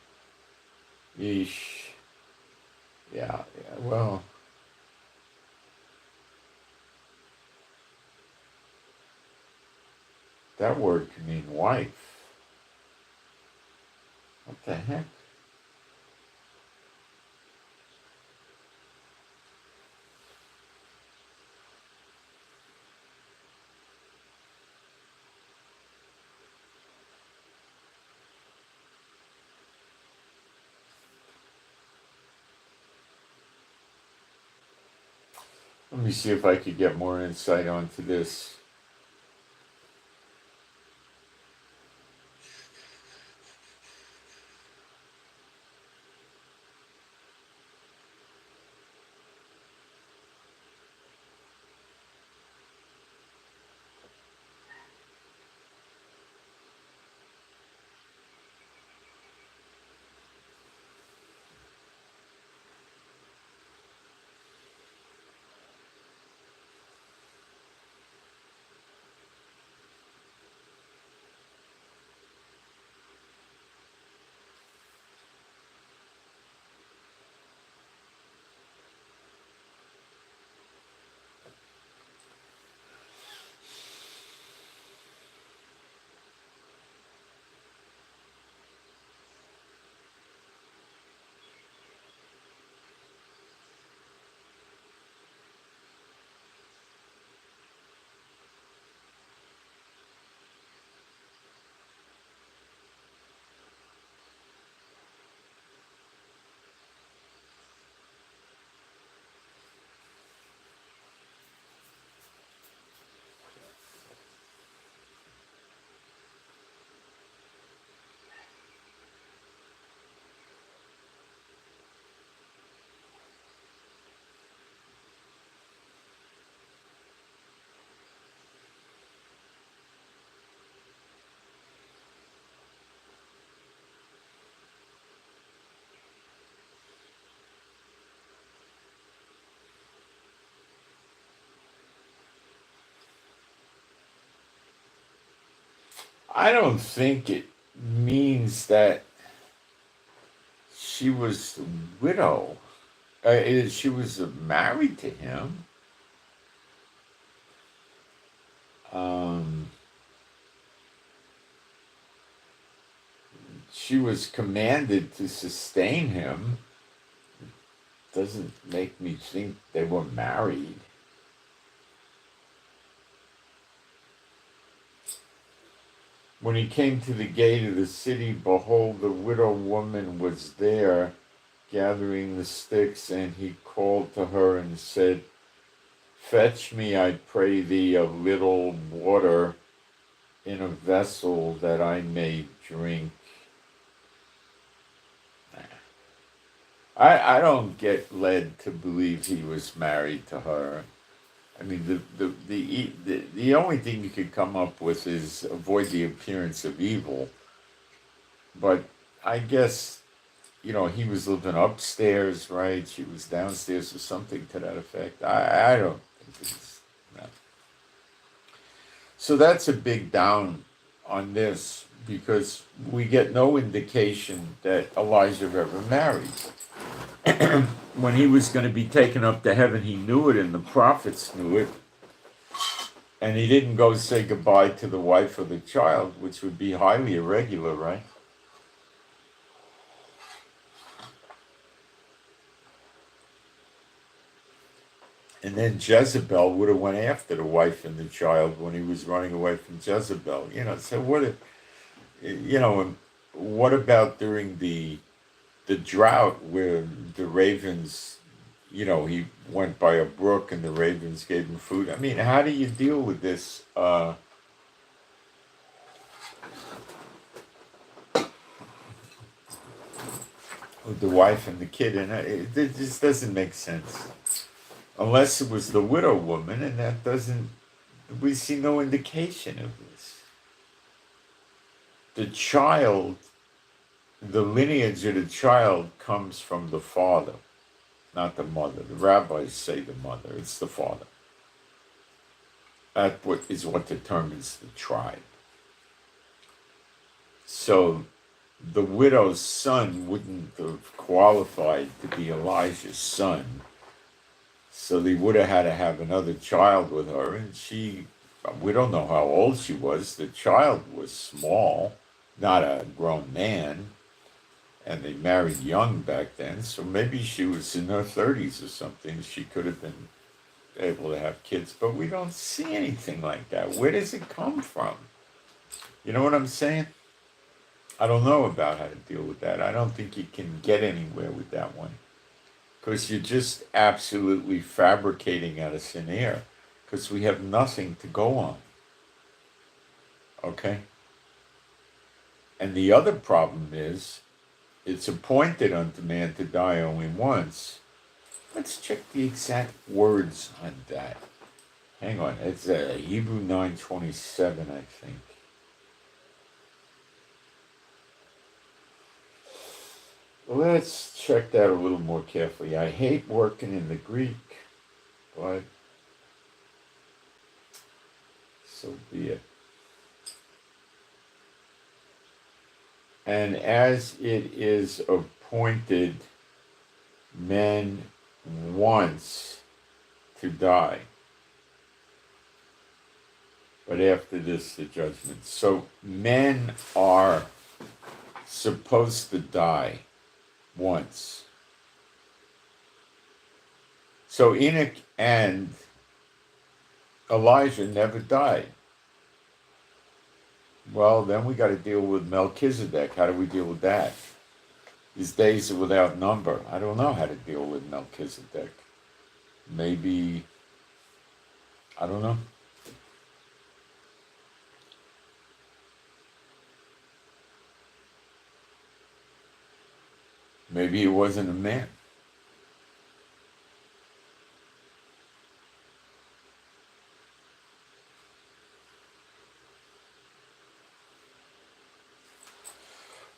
Yeesh. Yeah, well, that word can mean wife. What the heck? Let me see if I could get more insight onto this. I don't think it means that she was a widow. She was married to him. Um, she was commanded to sustain him. Doesn't make me think they were married. When he came to the gate of the city, behold, the widow woman was there gathering the sticks, and he called to her and said, fetch me, I pray thee, a little water in a vessel that I may drink. I don't get led to believe he was married to her. I mean, the only thing you could come up with is avoid the appearance of evil. But I guess, he was living upstairs, right? She was downstairs or something to that effect. I don't think it's, no. So that's a big down on this because we get no indication that Elijah ever married. When he was going to be taken up to heaven, he knew it, and the prophets knew it. And he didn't go say goodbye to the wife or the child, which would be highly irregular, right? And then Jezebel would have went after the wife and the child when he was running away from Jezebel. So what about during the drought where the ravens, he went by a brook and the ravens gave him food? I mean, how do you deal with this? With the wife and the kid, and it just doesn't make sense. Unless it was the widow woman, and that doesn't, we see no indication of this. The child, the lineage of the child comes from the father, not the mother. The rabbis say the mother, it's the father. That is what determines the tribe. So the widow's son wouldn't have qualified to be Elijah's son. So they would have had to have another child with her, and we don't know how old she was. The child was small, not a grown man, and they married young back then, so maybe she was in her 30s or something. She could have been able to have kids, but we don't see anything like that. Where does it come from? You know what I'm saying? I don't know about how to deal with that. I don't think you can get anywhere with that one. Because you're just absolutely fabricating out of thin air. Because we have nothing to go on. Okay? And the other problem is, it's appointed unto man to die only once. Let's check the exact words on that. Hang on, it's Hebrew 9:27, I think. Let's check that a little more carefully. I hate working in the Greek, but so be it. And as it is appointed men once to die, but after this the judgment. So men are supposed to die once. So Enoch and Elijah never died. Well, then we got to deal with Melchizedek. How do we deal with that? His days are without number. I don't know how to deal with Melchizedek. Maybe, I don't know. Maybe he wasn't a man.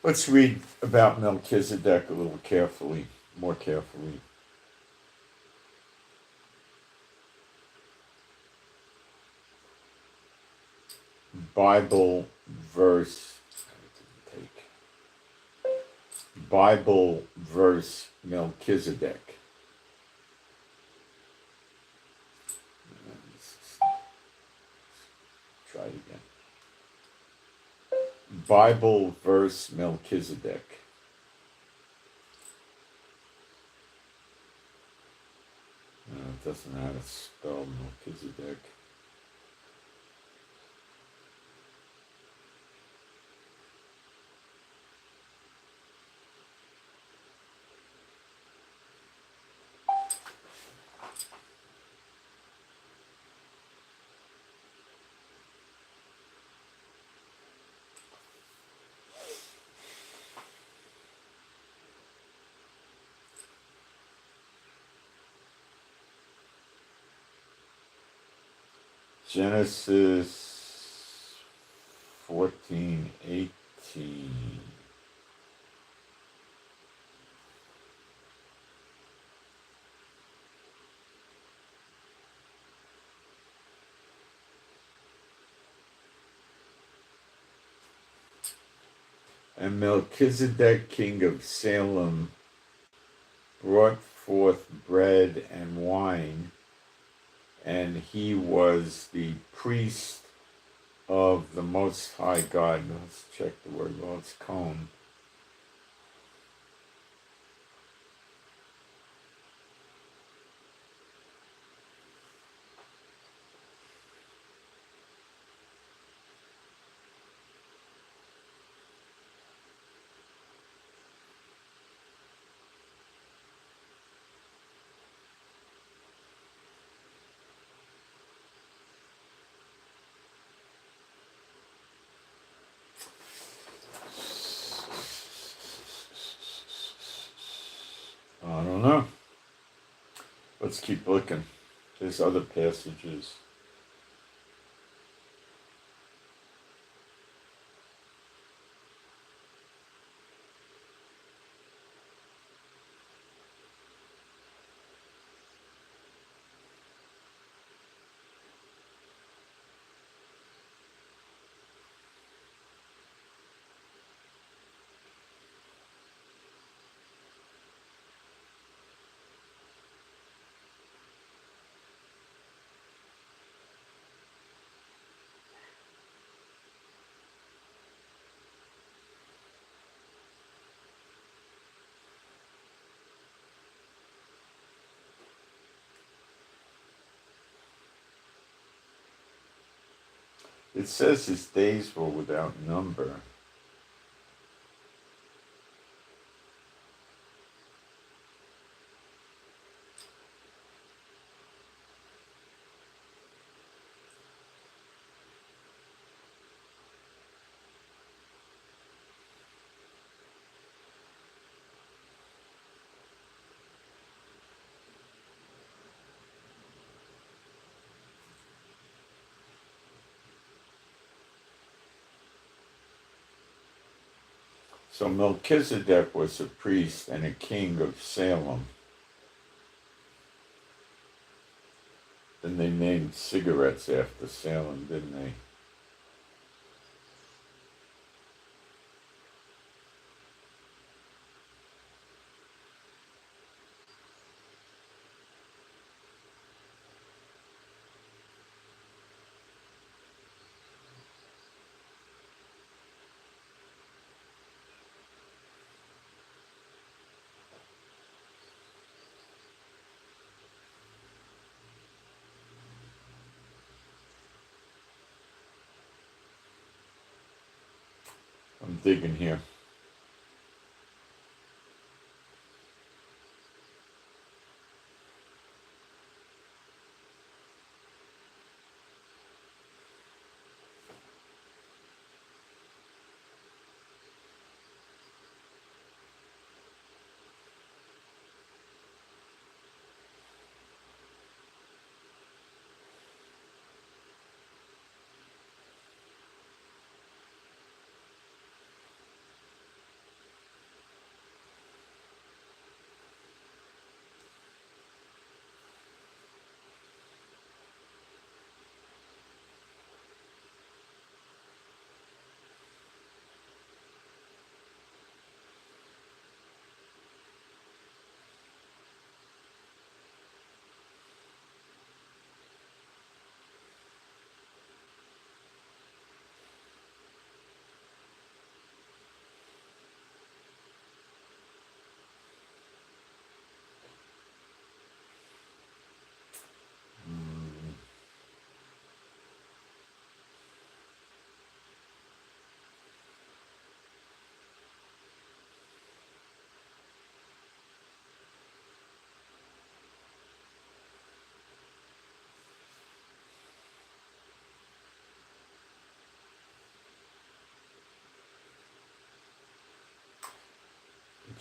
Let's read about Melchizedek a little carefully, more carefully. Bible verse, Bible verse Melchizedek. Try it again. Bible verse Melchizedek. It doesn't know how to spell Melchizedek. Genesis 14:18. And Melchizedek, king of Salem, brought forth bread and wine, and he was the priest of the Most High God. Let's check the word. Well, it's Cohen. I don't know. Let's keep looking. There's other passages. It says his days were without number. So Melchizedek was a priest and a king of Salem. Then they named cigarettes after Salem, didn't they? I'm digging here.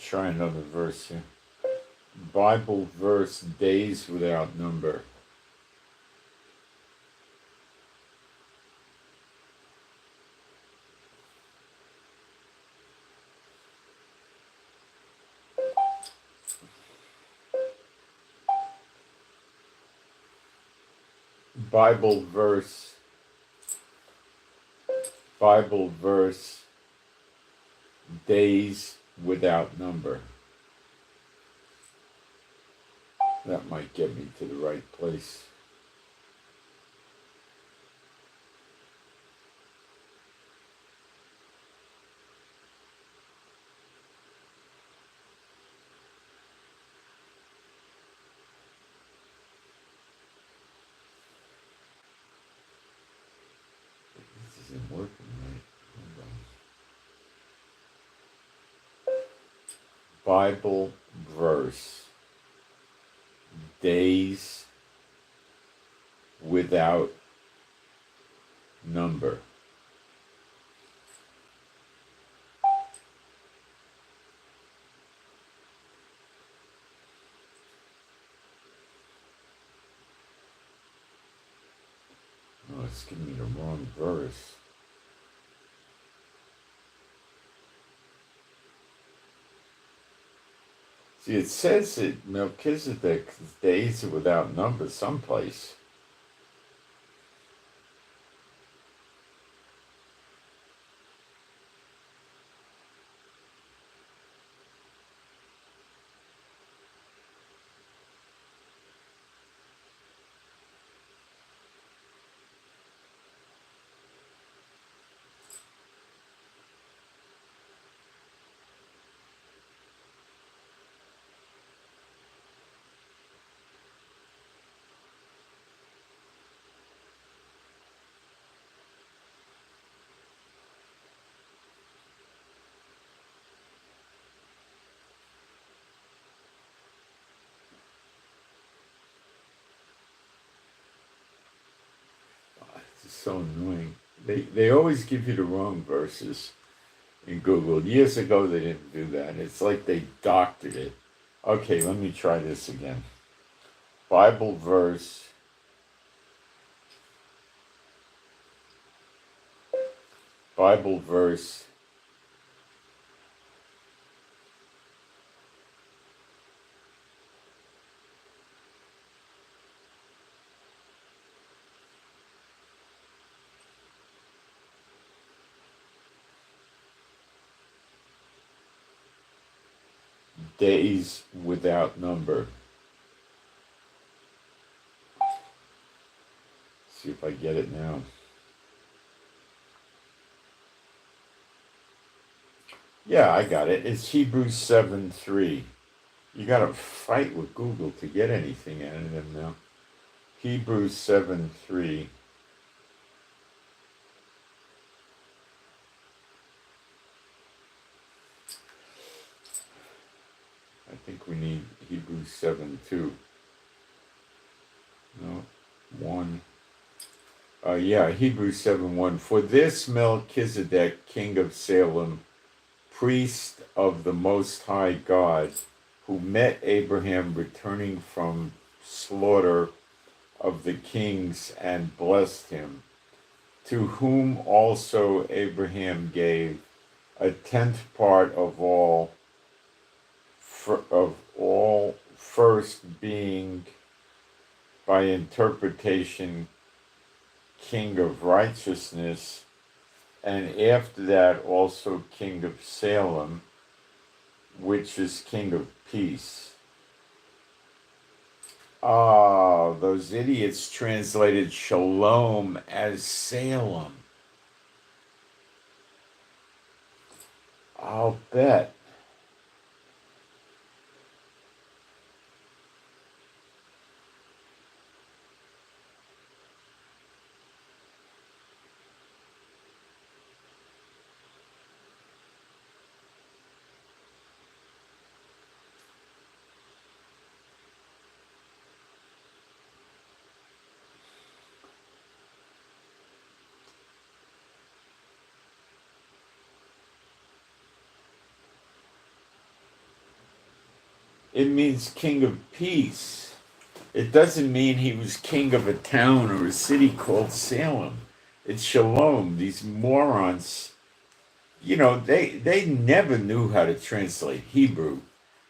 try another verse here. Bible verse, days without number. Bible verse, days without number. That might get me to the right place. This isn't working right. Bible verse, days without number. Oh, it's giving me the wrong verse. See, it says that Melchizedek's days are without number someplace. It's so annoying. They always give you the wrong verses in Google. Years ago, they didn't do that. It's like they doctored it. Okay, let me try this again. Bible verse, days without number. See if I get it now. Yeah, I got it. It's Hebrews 7:3. You got to fight with Google to get anything out of them now. Hebrews 7:3. I think we need Hebrews 7:2. No, 1. Yeah, Hebrews 7:1. For this Melchizedek, king of Salem, priest of the Most High God, who met Abraham returning from slaughter of the kings and blessed him, to whom also Abraham gave a tenth part of all, first being by interpretation king of righteousness, and after that also king of Salem, which is king of peace. Ah, those idiots translated shalom as Salem. I'll bet. It means king of peace. It doesn't mean he was king of a town or a city called Salem. It's shalom. These morons, they never knew how to translate Hebrew,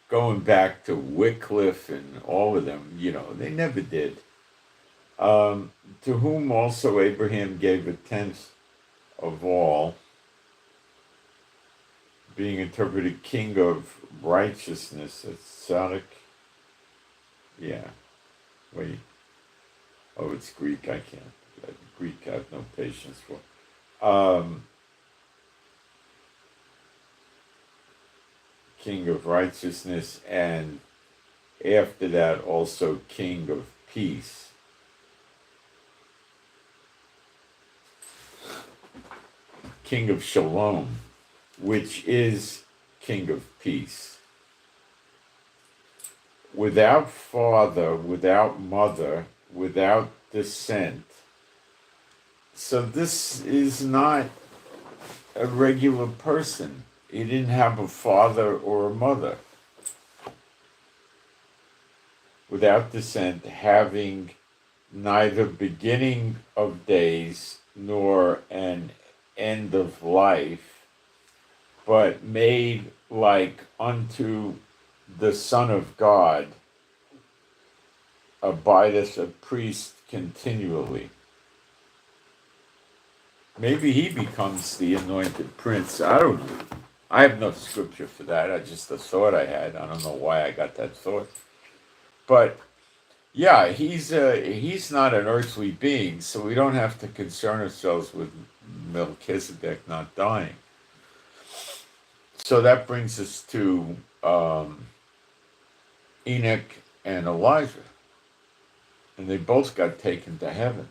going back to Wycliffe and all of them, they never did. To whom also Abraham gave a tenth of all, being interpreted king of righteousness. That's Sadik. Yeah. Wait. Oh, it's Greek. I can't. Greek I have no patience for. King of righteousness, and after that also king of peace. King of shalom, which is king of peace. Without father, without mother, without descent. So this is not a regular person. He didn't have a father or a mother. Without descent, having neither beginning of days nor an end of life, but made like unto the Son of God, abideth a priest continually. Maybe he becomes the anointed prince. I don't know. I have no scripture for that. I just a thought I had. I don't know why I got that thought. But yeah, he's not an earthly being, so we don't have to concern ourselves with Melchizedek not dying. So that brings us to Enoch and Elijah. And they both got taken to heaven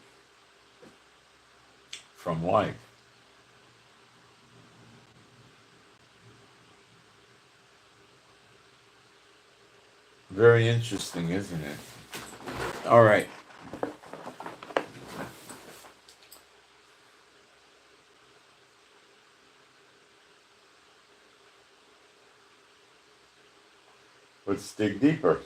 from life. Very interesting, isn't it? All right. Let's dig deeper.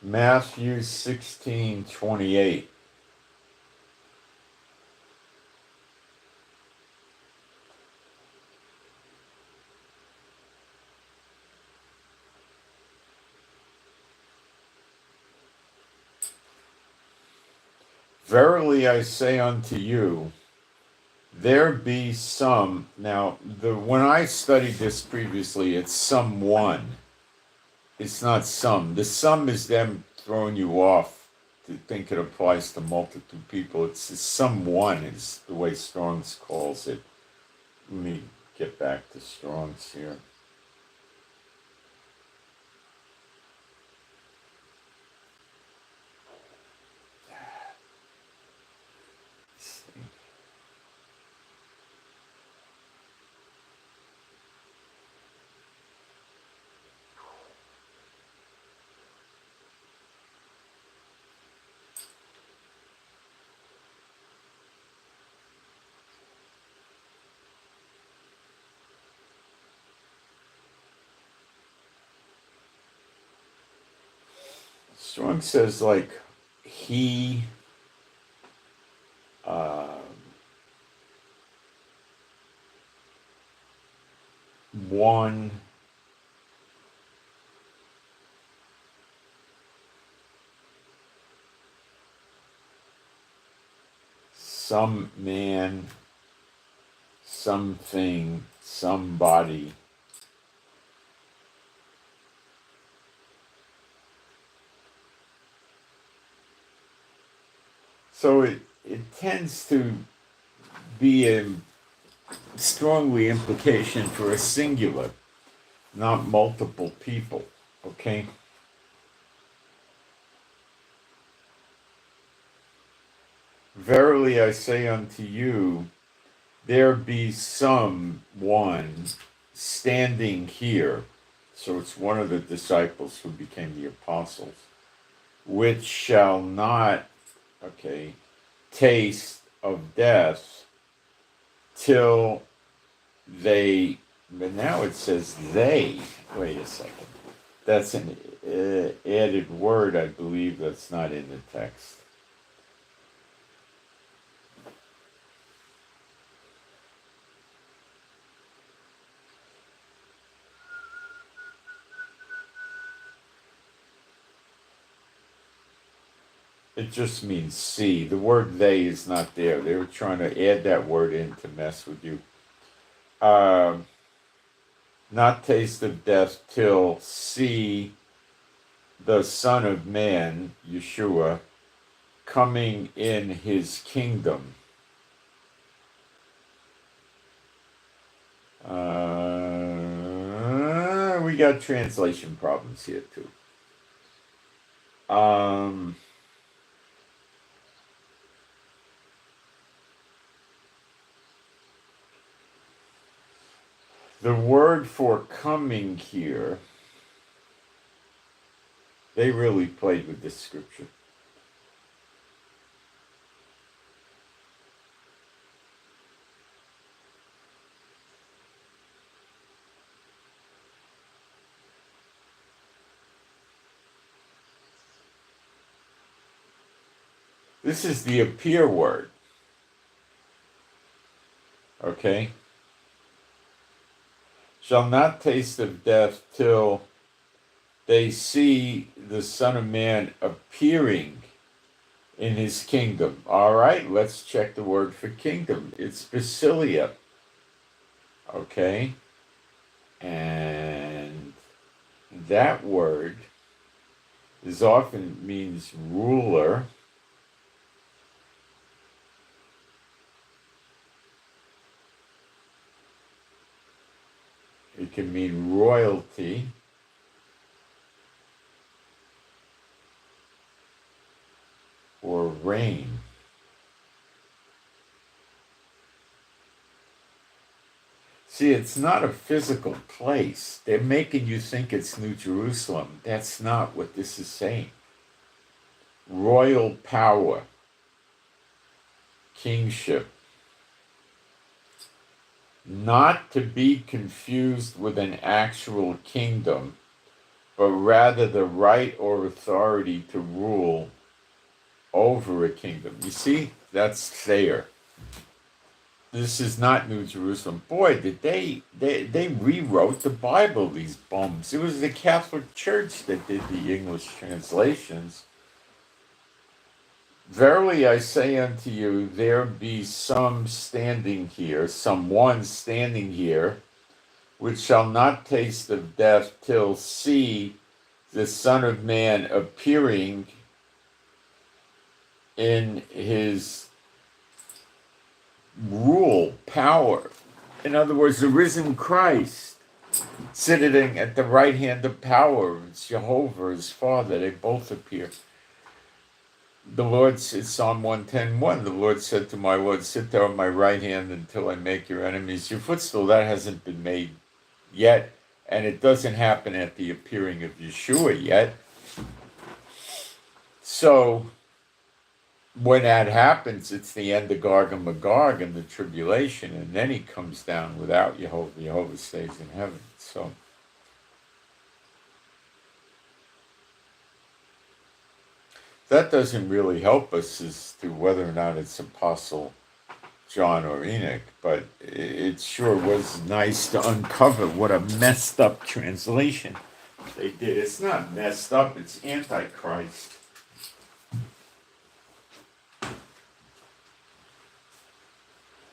Matthew 16:28. Verily I say unto you, there be some. Now, when I studied this previously, it's someone. It's not some. The some is them throwing you off to think it applies to multiple people. It's someone is the way Strong's calls it. Let me get back to Strong's here. Strong says like he one some man, something, somebody. So it tends to be a strongly implication for a singular, not multiple people, okay? Verily I say unto you, there be some one standing here. So it's one of the disciples who became the apostles. which shall not, taste of death till they, but now it says they, wait a second. That's an added word, I believe, that's not in the text. It just means see. The word they is not there. They were trying to add that word in to mess with you. Not taste of death till see the Son of Man, Yeshua, coming in his kingdom. We got translation problems here too. The word for coming here, they really played with this scripture. This is the appear word. Okay? Shall not taste of death till they see the Son of Man appearing in his kingdom. All right, let's check the word for kingdom. It's basilia. Okay? And that word is often means ruler. It can mean royalty. Or reign. See, it's not a physical place. They're making you think it's New Jerusalem. That's not what this is saying. Royal power, kingship. Not to be confused with an actual kingdom, but rather the right or authority to rule over a kingdom. You see, that's there. This is not New Jerusalem. Boy, did they rewrote the Bible, these bums. It was the Catholic Church that did the English translations. Verily I say unto you, there be some standing here, someone standing here, which shall not taste of death till see the Son of Man appearing in his rule, power. In other words, the risen Christ sitting at the right hand of power. It's Jehovah, his Father. They both appear. The Lord said, Psalm 110:1, the Lord said to my Lord, sit there on my right hand until I make your enemies your footstool. That hasn't been made yet, and it doesn't happen at the appearing of Yeshua yet. So, when that happens, it's the end of Gog and Magog and the tribulation, and then he comes down without Jehovah. Jehovah stays in heaven. So, that doesn't really help us as to whether or not it's Apostle John or Enoch, but it sure was nice to uncover what a messed up translation they did. It's not messed up, it's Antichrist. Be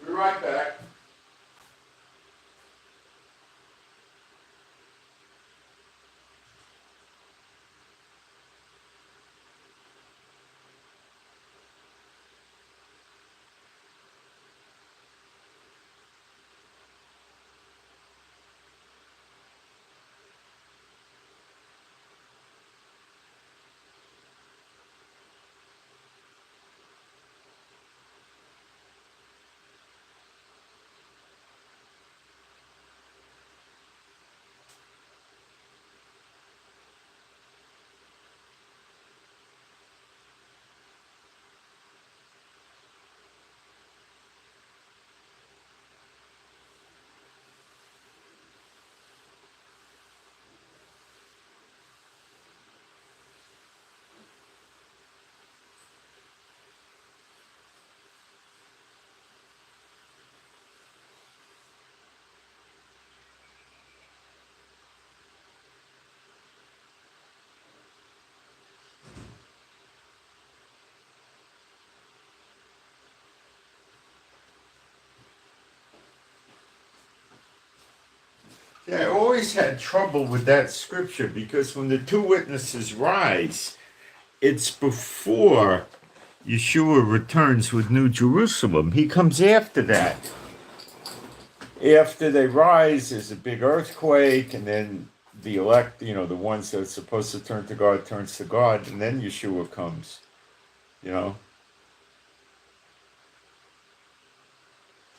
right back. Yeah, I always had trouble with that scripture because when the two witnesses rise, it's before Yeshua returns with New Jerusalem. He comes after that. After they rise, there's a big earthquake, and then the elect, the ones that are supposed to turn to God, turns to God, and then Yeshua comes, you know.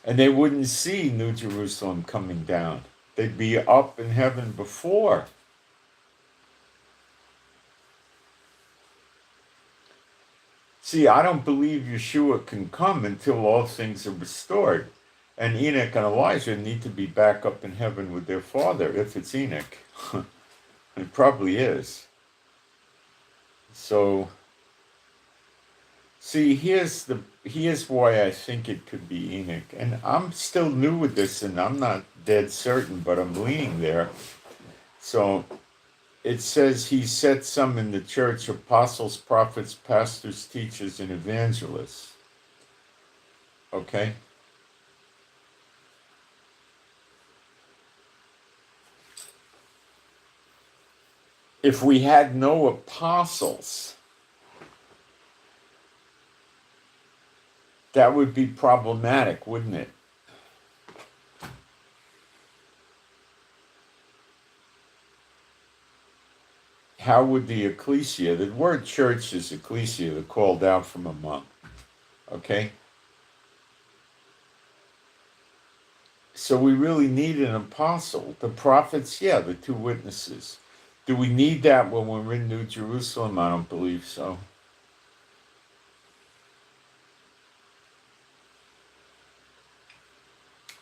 And they wouldn't see New Jerusalem coming down. They'd be up in heaven before. See, I don't believe Yeshua can come until all things are restored. And Enoch and Elijah need to be back up in heaven with their father, if it's Enoch. It probably is. So, see, here's why I think it could be Enoch. And I'm still new with this, and I'm not dead certain, but I'm leaning there. So it says he set some in the church: apostles, prophets, pastors, teachers, and evangelists. Okay? If we had no apostles, that would be problematic, wouldn't it? How would the ecclesia, the word church is ecclesia, the called out from among, okay? So we really need an apostle. The prophets, yeah, the two witnesses. Do we need that when we're in New Jerusalem? I don't believe so.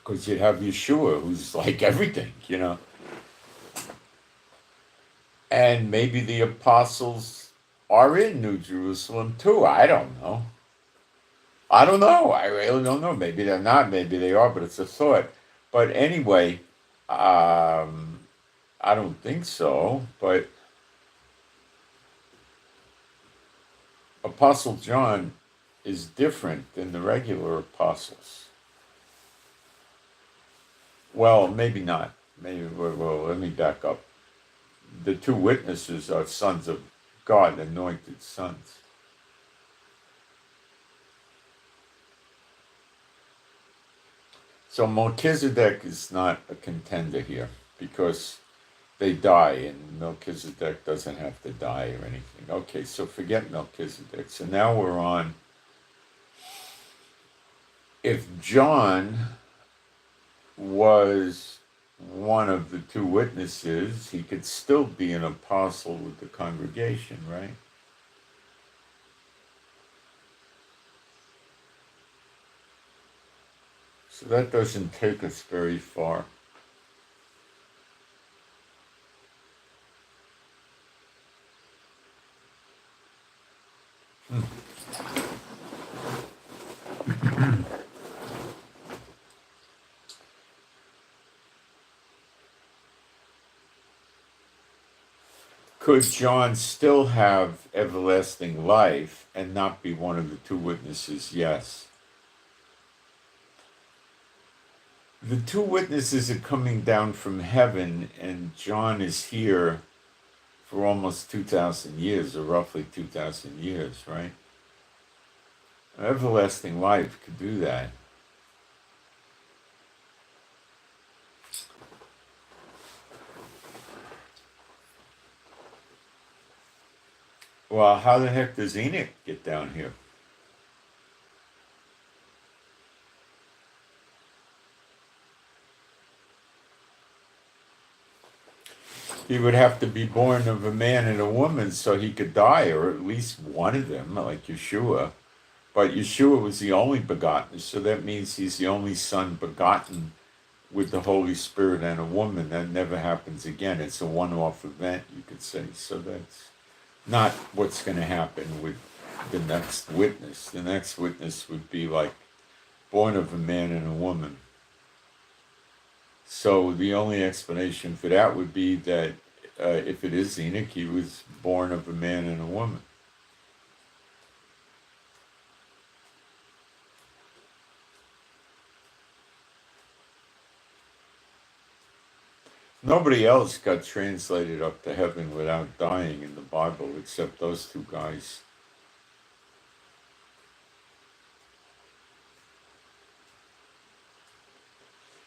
Because you have Yeshua, who's like everything, And maybe the apostles are in New Jerusalem too. I don't know. I don't know. I really don't know. Maybe they're not. Maybe they are. But it's a thought. But anyway, I don't think so. But Apostle John is different than the regular apostles. Well, maybe not. Maybe. Well, let me back up. The two witnesses are sons of God, anointed sons. So Melchizedek is not a contender here because they die, and Melchizedek doesn't have to die or anything. Okay, so forget Melchizedek. So now we're on. If John was one of the two witnesses, he could still be an apostle with the congregation, right? So that doesn't take us very far. Could John still have everlasting life and not be one of the two witnesses? Yes. The two witnesses are coming down from heaven, and John is here for almost 2,000 years, or roughly 2,000 years, right? Everlasting life could do that. Well, how the heck does Enoch get down here? He would have to be born of a man and a woman so he could die, or at least one of them, like Yeshua. But Yeshua was the only begotten, so that means he's the only son begotten with the Holy Spirit and a woman. That never happens again. It's a one-off event, you could say. So that's not what's going to happen with the next witness. The next witness would be like born of a man and a woman. So the only explanation for that would be that if it is Enoch, he was born of a man and a woman. Nobody else got translated up to heaven without dying in the Bible except those two guys.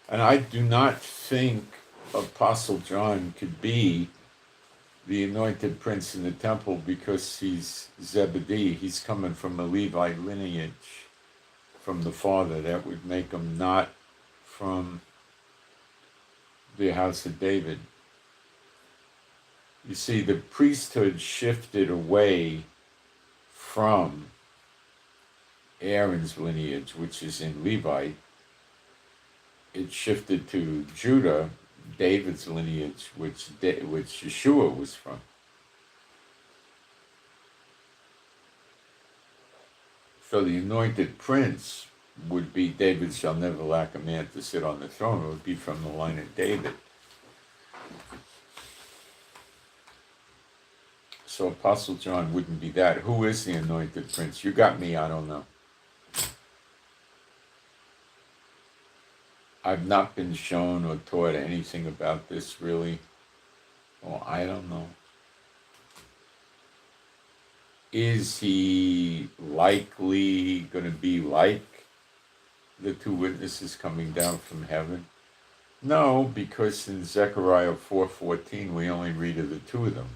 And I do not think Apostle John could be the anointed prince in the temple because he's Zebedee. He's coming from a Levi lineage from the father. That would make him not from the house of David. You see, the priesthood shifted away from Aaron's lineage, which is in Levi. It shifted to Judah, David's lineage, which Yeshua was from. So the anointed prince would be, David shall never lack a man to sit on the throne. It would be from the line of David. So Apostle John wouldn't be that. Who is the anointed prince? You got me, I don't know. I've not been shown or taught anything about this really. Well, I don't know. Is he likely going to be like the two witnesses coming down from heaven? No, because in Zechariah 4:14 we only read of the two of them.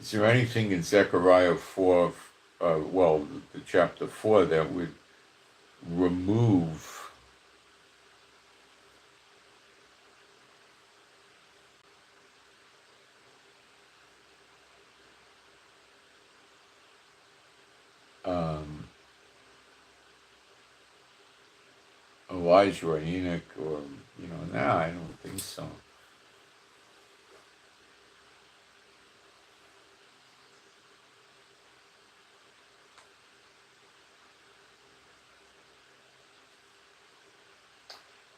Is there anything in Zechariah 4, the chapter 4, that would remove Elijah or Enoch or, no, I don't think so.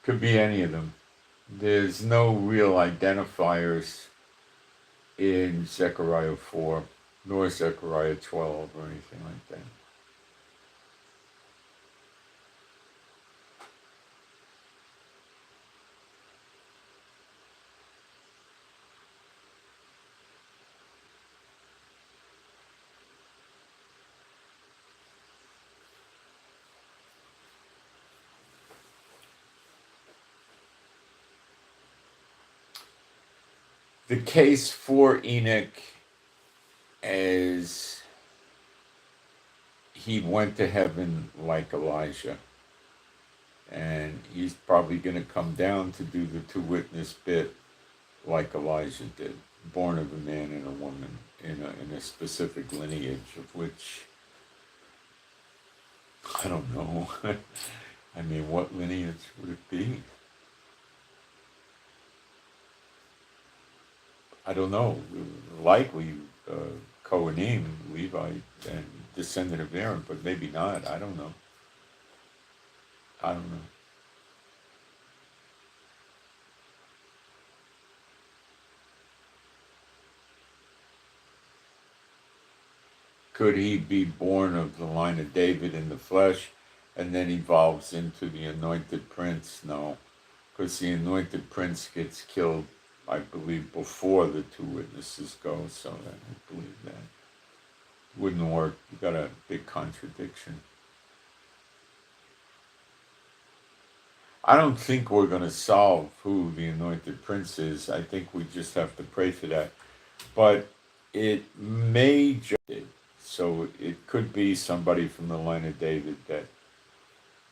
Could be any of them. There's no real identifiers in Zechariah 4, nor Zechariah 12 or anything like that. The case for Enoch is he went to heaven like Elijah. And he's probably going to come down to do the two witness bit like Elijah did, born of a man and a woman in a specific lineage of which, I don't know. I mean, what lineage would it be? I don't know. Likely Kohanim, Levi, and descendant of Aaron, but maybe not. I don't know. Could he be born of the line of David in the flesh and then evolves into the anointed prince? No, because the anointed prince gets killed, I believe, before the two witnesses go, so I don't believe that. Wouldn't work. You got a big contradiction. I don't think we're going to solve who the anointed prince is. I think we just have to pray for that. But it may just, so it could be somebody from the line of David that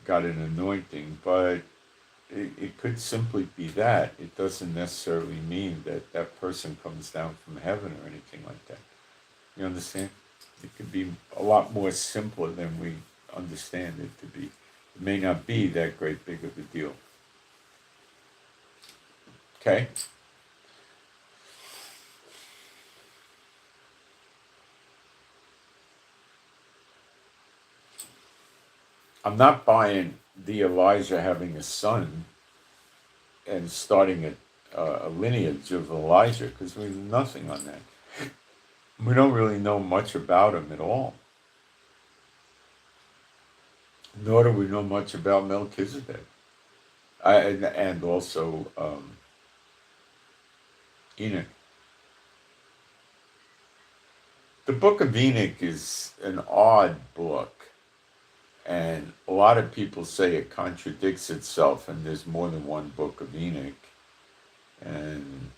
got an anointing, but it could simply be that. It doesn't necessarily mean that that person comes down from heaven or anything like that. You understand? It could be a lot more simpler than we understand it to be. It may not be that great big of a deal. Okay? I'm not buying the Elijah having a son and starting a lineage of Elijah, because we have nothing on that. We don't really know much about him at all. Nor do we know much about Melchizedek. and also Enoch. The Book of Enoch is an odd book, and a lot of people say it contradicts itself, and there's more than one Book of Enoch. And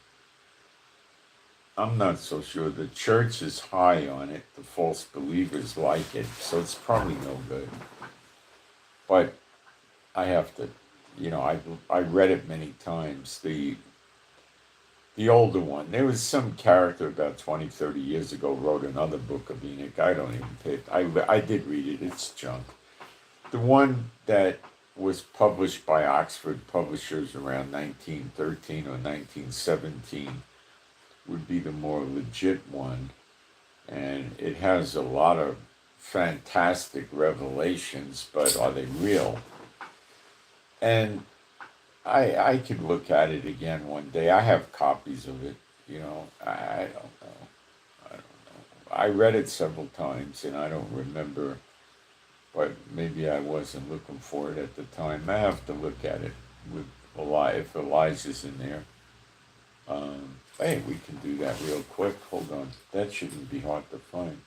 I'm not so sure. The church is high on it. The false believers like it, so it's probably no good. But I have to, I read it many times. The older one. There was some character about 20, 30 years ago wrote another book of Enoch. I don't even pay. I did read it. It's junk. The one that was published by Oxford Publishers around 1913 or 1917 would be the more legit one. And it has a lot of fantastic revelations, but are they real? And I could look at it again one day. I have copies of it. I don't know. I don't know. I read it several times, and I don't remember. But maybe I wasn't looking for it at the time. I have to look at it with if Elijah's in there. Hey, we can do that real quick. Hold on. That shouldn't be hard to find.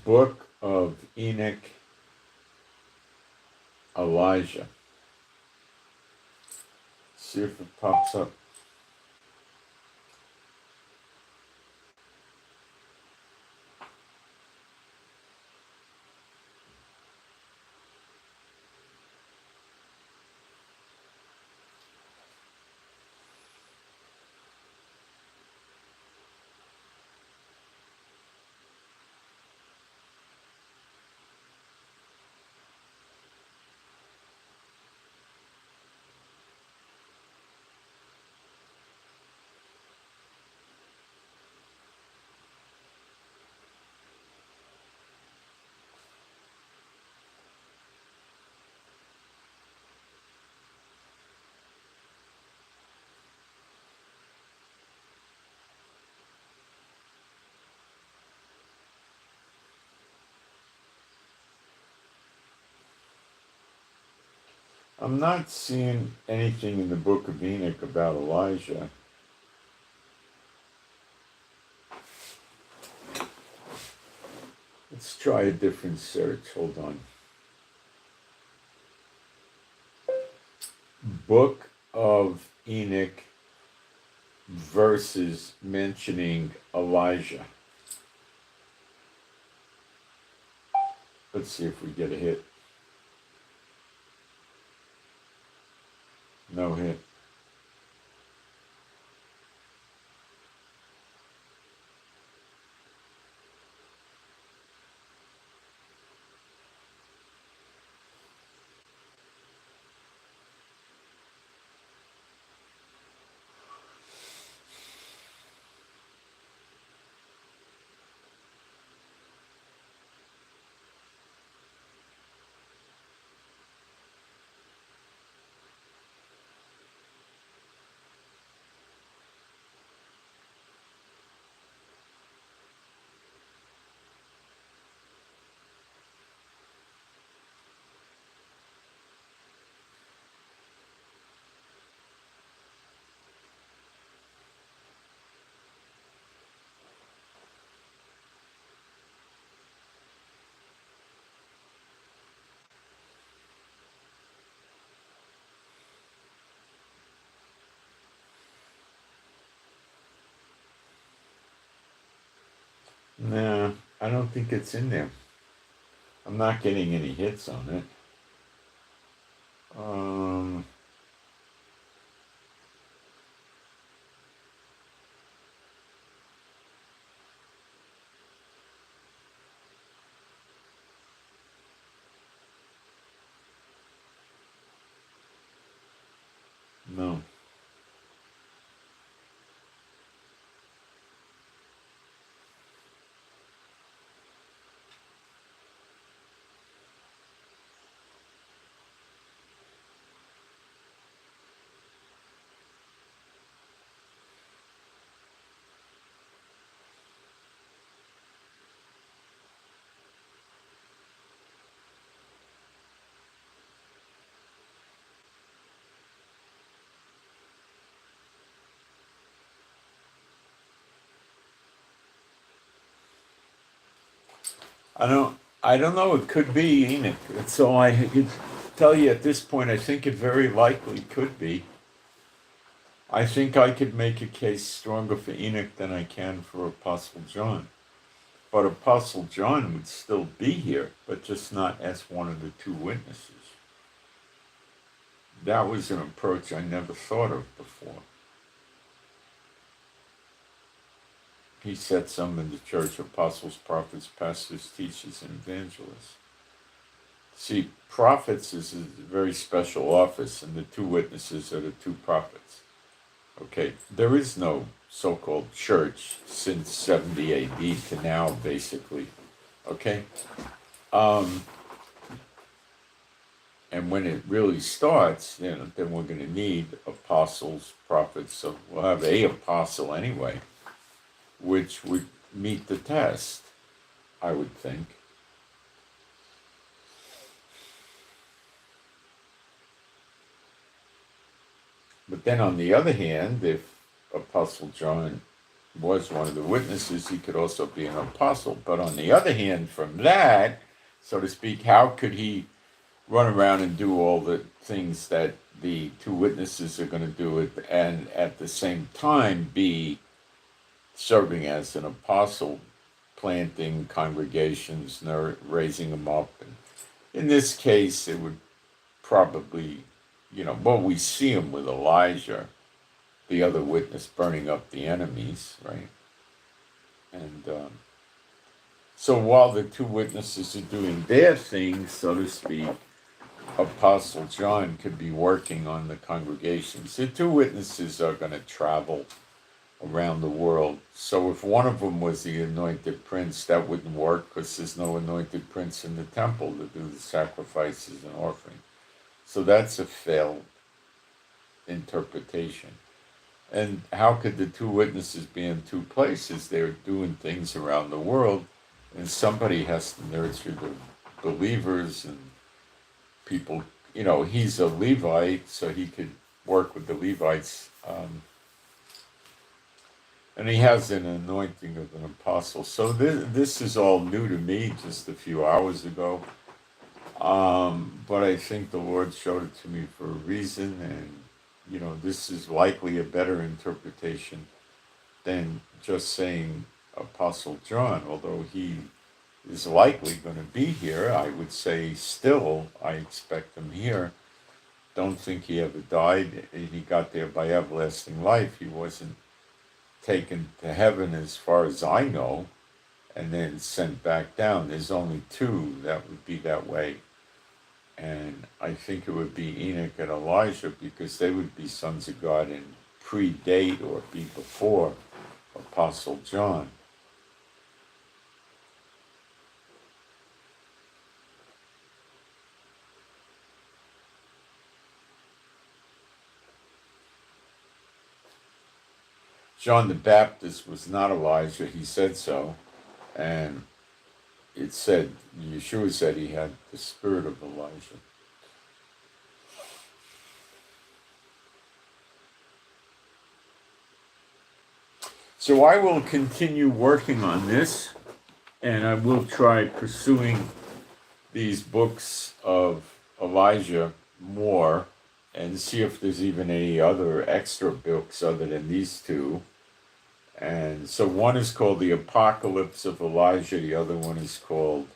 Book of Enoch, Elijah. See if it pops up. I'm not seeing anything in the book of Enoch about Elijah. Let's try a different search. Hold on. Book of Enoch verses mentioning Elijah. Let's see if we get a hit. No hit. Nah, I don't think it's in there. I'm not getting any hits on it. Um, no. I don't know. It could be Enoch. That's all I could tell you at this point. I think it very likely could be. I think I could make a case stronger for Enoch than I can for Apostle John. But Apostle John would still be here, but just not as one of the two witnesses. That was an approach I never thought of before. He said some in the church: apostles, prophets, pastors, teachers, and evangelists. See, prophets is a very special office, and the two witnesses are the two prophets. Okay, there is no so-called church since 70 AD to now, basically. Okay? And when it really starts, then we're going to need apostles, prophets. So we'll have a apostle anyway, which would meet the test, I would think. But then on the other hand, if Apostle John was one of the witnesses, he could also be an apostle. But on the other hand, from that, so to speak, how could he run around and do all the things that the two witnesses are going to do it, and at the same time be serving as an apostle, planting congregations, raising them up? And in this case, it would probably, well, we see him with Elijah, the other witness, burning up the enemies, right? And so while the two witnesses are doing their thing, so to speak, Apostle John could be working on the congregations. The two witnesses are going to travel around the world. So if one of them was the anointed prince, that wouldn't work because there's no anointed prince in the temple to do the sacrifices and offerings. So that's a failed interpretation. And how could the two witnesses be in two places? They're doing things around the world, and somebody has to nurture the believers and people. He's a Levite, so he could work with the Levites. And he has an anointing of an apostle. So this is all new to me just a few hours ago. But I think the Lord showed it to me for a reason, and this is likely a better interpretation than just saying Apostle John, although he is likely going to be here. I would say still, I expect him here. Don't think he ever died. He got there by everlasting life. He wasn't taken to heaven as far as I know, and then sent back down. There's only two that would be that way. And I think it would be Enoch and Elijah, because they would be sons of God and predate or be before Apostle John. John the Baptist was not Elijah. He said so. And it said, Yeshua said he had the spirit of Elijah. So I will continue working on this, and I will try pursuing these books of Elijah more and see if there's even any other extra books other than these two. And so one is called The Apocalypse of Elijah. The other one is called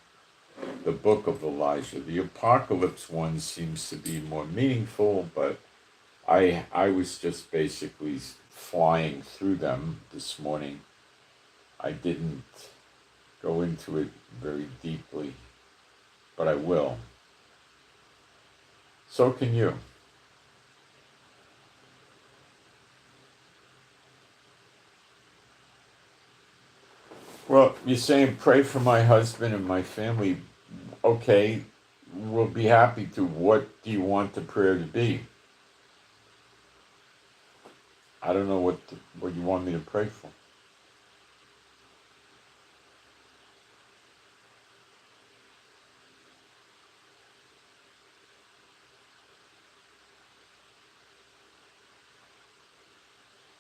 The Book of Elijah. The Apocalypse one seems to be more meaningful, but I was just basically flying through them this morning. I didn't go into it very deeply, but I will. So can you. Well, you're saying pray for my husband and my family. Okay, we'll be happy to. What do you want the prayer to be? I don't know what you want me to pray for.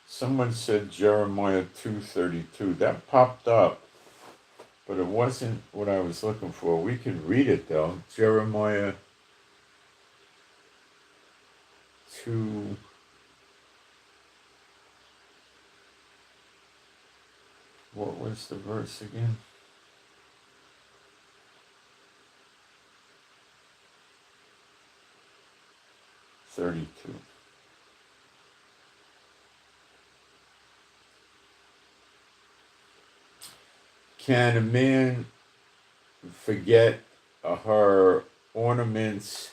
Someone said Jeremiah 2:32. That popped up, but it wasn't what I was looking for. We could read it though. Jeremiah 2. What was the verse again? 32. Can a man forget her ornaments?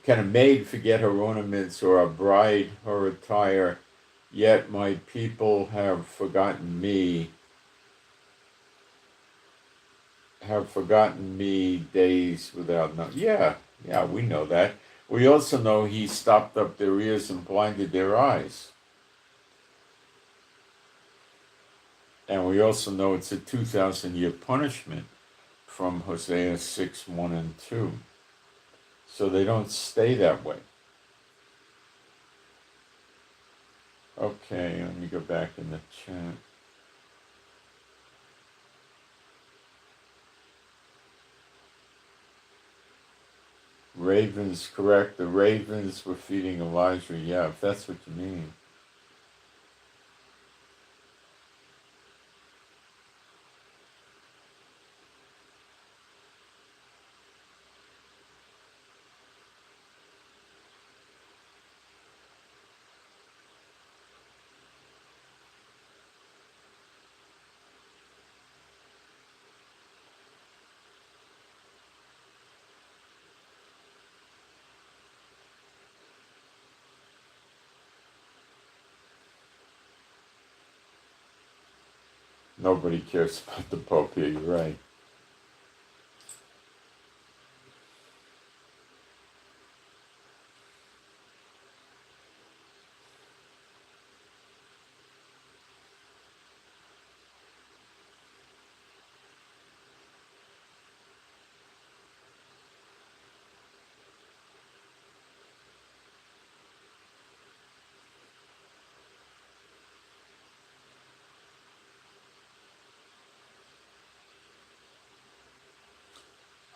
Can a maid forget her ornaments, or a bride her attire? Yet my people have forgotten me, days without no. Yeah, we know that. We also know he stopped up their ears and blinded their eyes. And we also know it's a 2,000-year punishment from Hosea 6, 1 and 2. So they don't stay that way. Okay, let me go back in the chat. Ravens, correct. The ravens were feeding Elijah. Yeah, if that's what you mean. Nobody cares about the Pope here, you're right.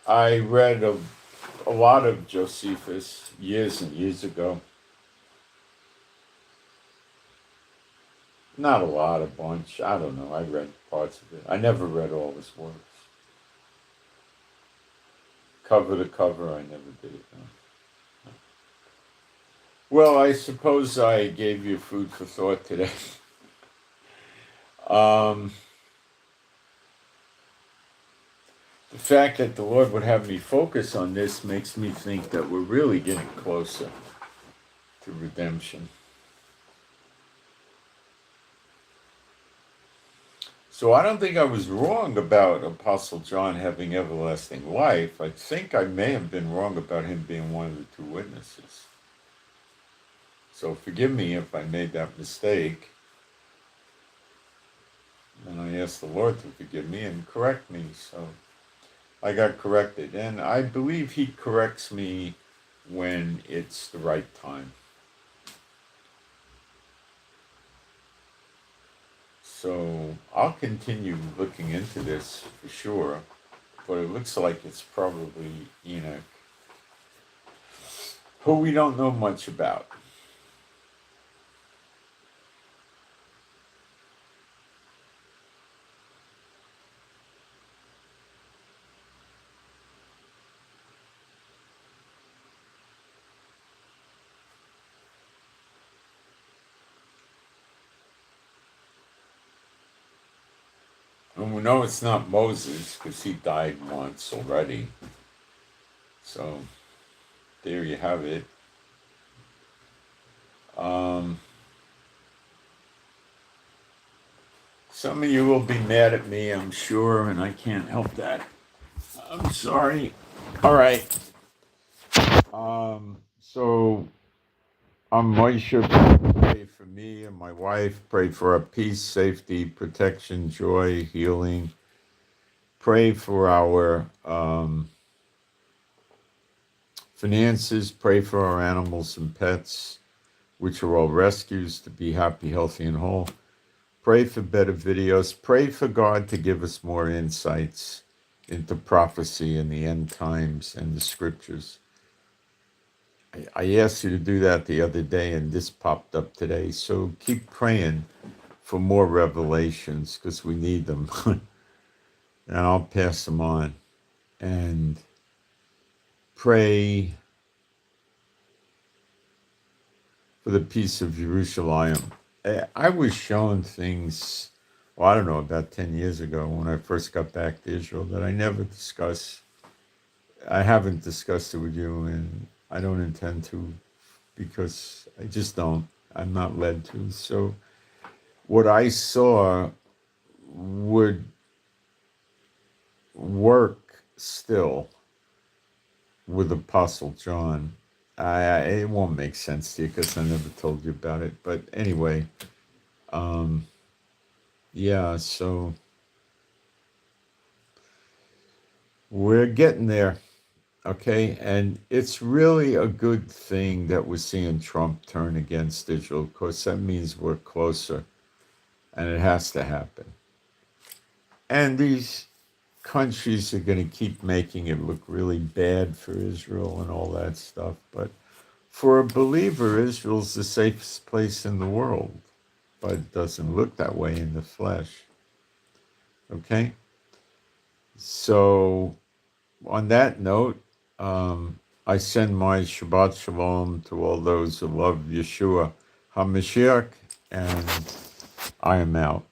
I read a lot of Josephus years and years ago. Not a lot, a bunch. I don't know. I read parts of it. I never read all his works. Cover to cover, I never did it. No. Well, I suppose I gave you food for thought today. The fact that the Lord would have me focus on this makes me think that we're really getting closer to redemption. So I don't think I was wrong about Apostle John having everlasting life. I think I may have been wrong about him being one of the two witnesses. So forgive me if I made that mistake. And I ask the Lord to forgive me and correct me. So I got corrected. And I believe he corrects me when it's the right time. So I'll continue looking into this for sure. But it looks like it's probably Enoch, who we don't know much about. And we know it's not Moses because he died once already. So there you have it. Some of you will be mad at me, I'm sure, and I can't help that. I'm sorry. All right. So I'm Moshe. Pray for me and my wife. Pray for our peace, safety, protection, joy, healing. Pray for our finances. Pray for our animals and pets, which are all rescues, to be happy, healthy, and whole. Pray for better videos. Pray for God to give us more insights into prophecy and the end times and the scriptures. I asked you to do that the other day, and this popped up today. So keep praying for more revelations because we need them. And I'll pass them on. And pray for the peace of Jerusalem. I was shown things, well, I don't know, about 10 years ago when I first got back to Israel that I never discussed. I haven't discussed it with you, and I don't intend to because I just don't. I'm not led to. So what I saw would work still with Apostle John. It won't make sense to you because I never told you about it. But anyway, yeah, so we're getting there, okay? And it's really a good thing that we're seeing Trump turn against Israel because that means we're closer, and it has to happen. And these countries are going to keep making it look really bad for Israel and all that stuff. But for a believer, Israel's the safest place in the world. But it doesn't look that way in the flesh. Okay? So, on that note, I send my Shabbat Shalom to all those who love Yeshua HaMashiach, and I am out.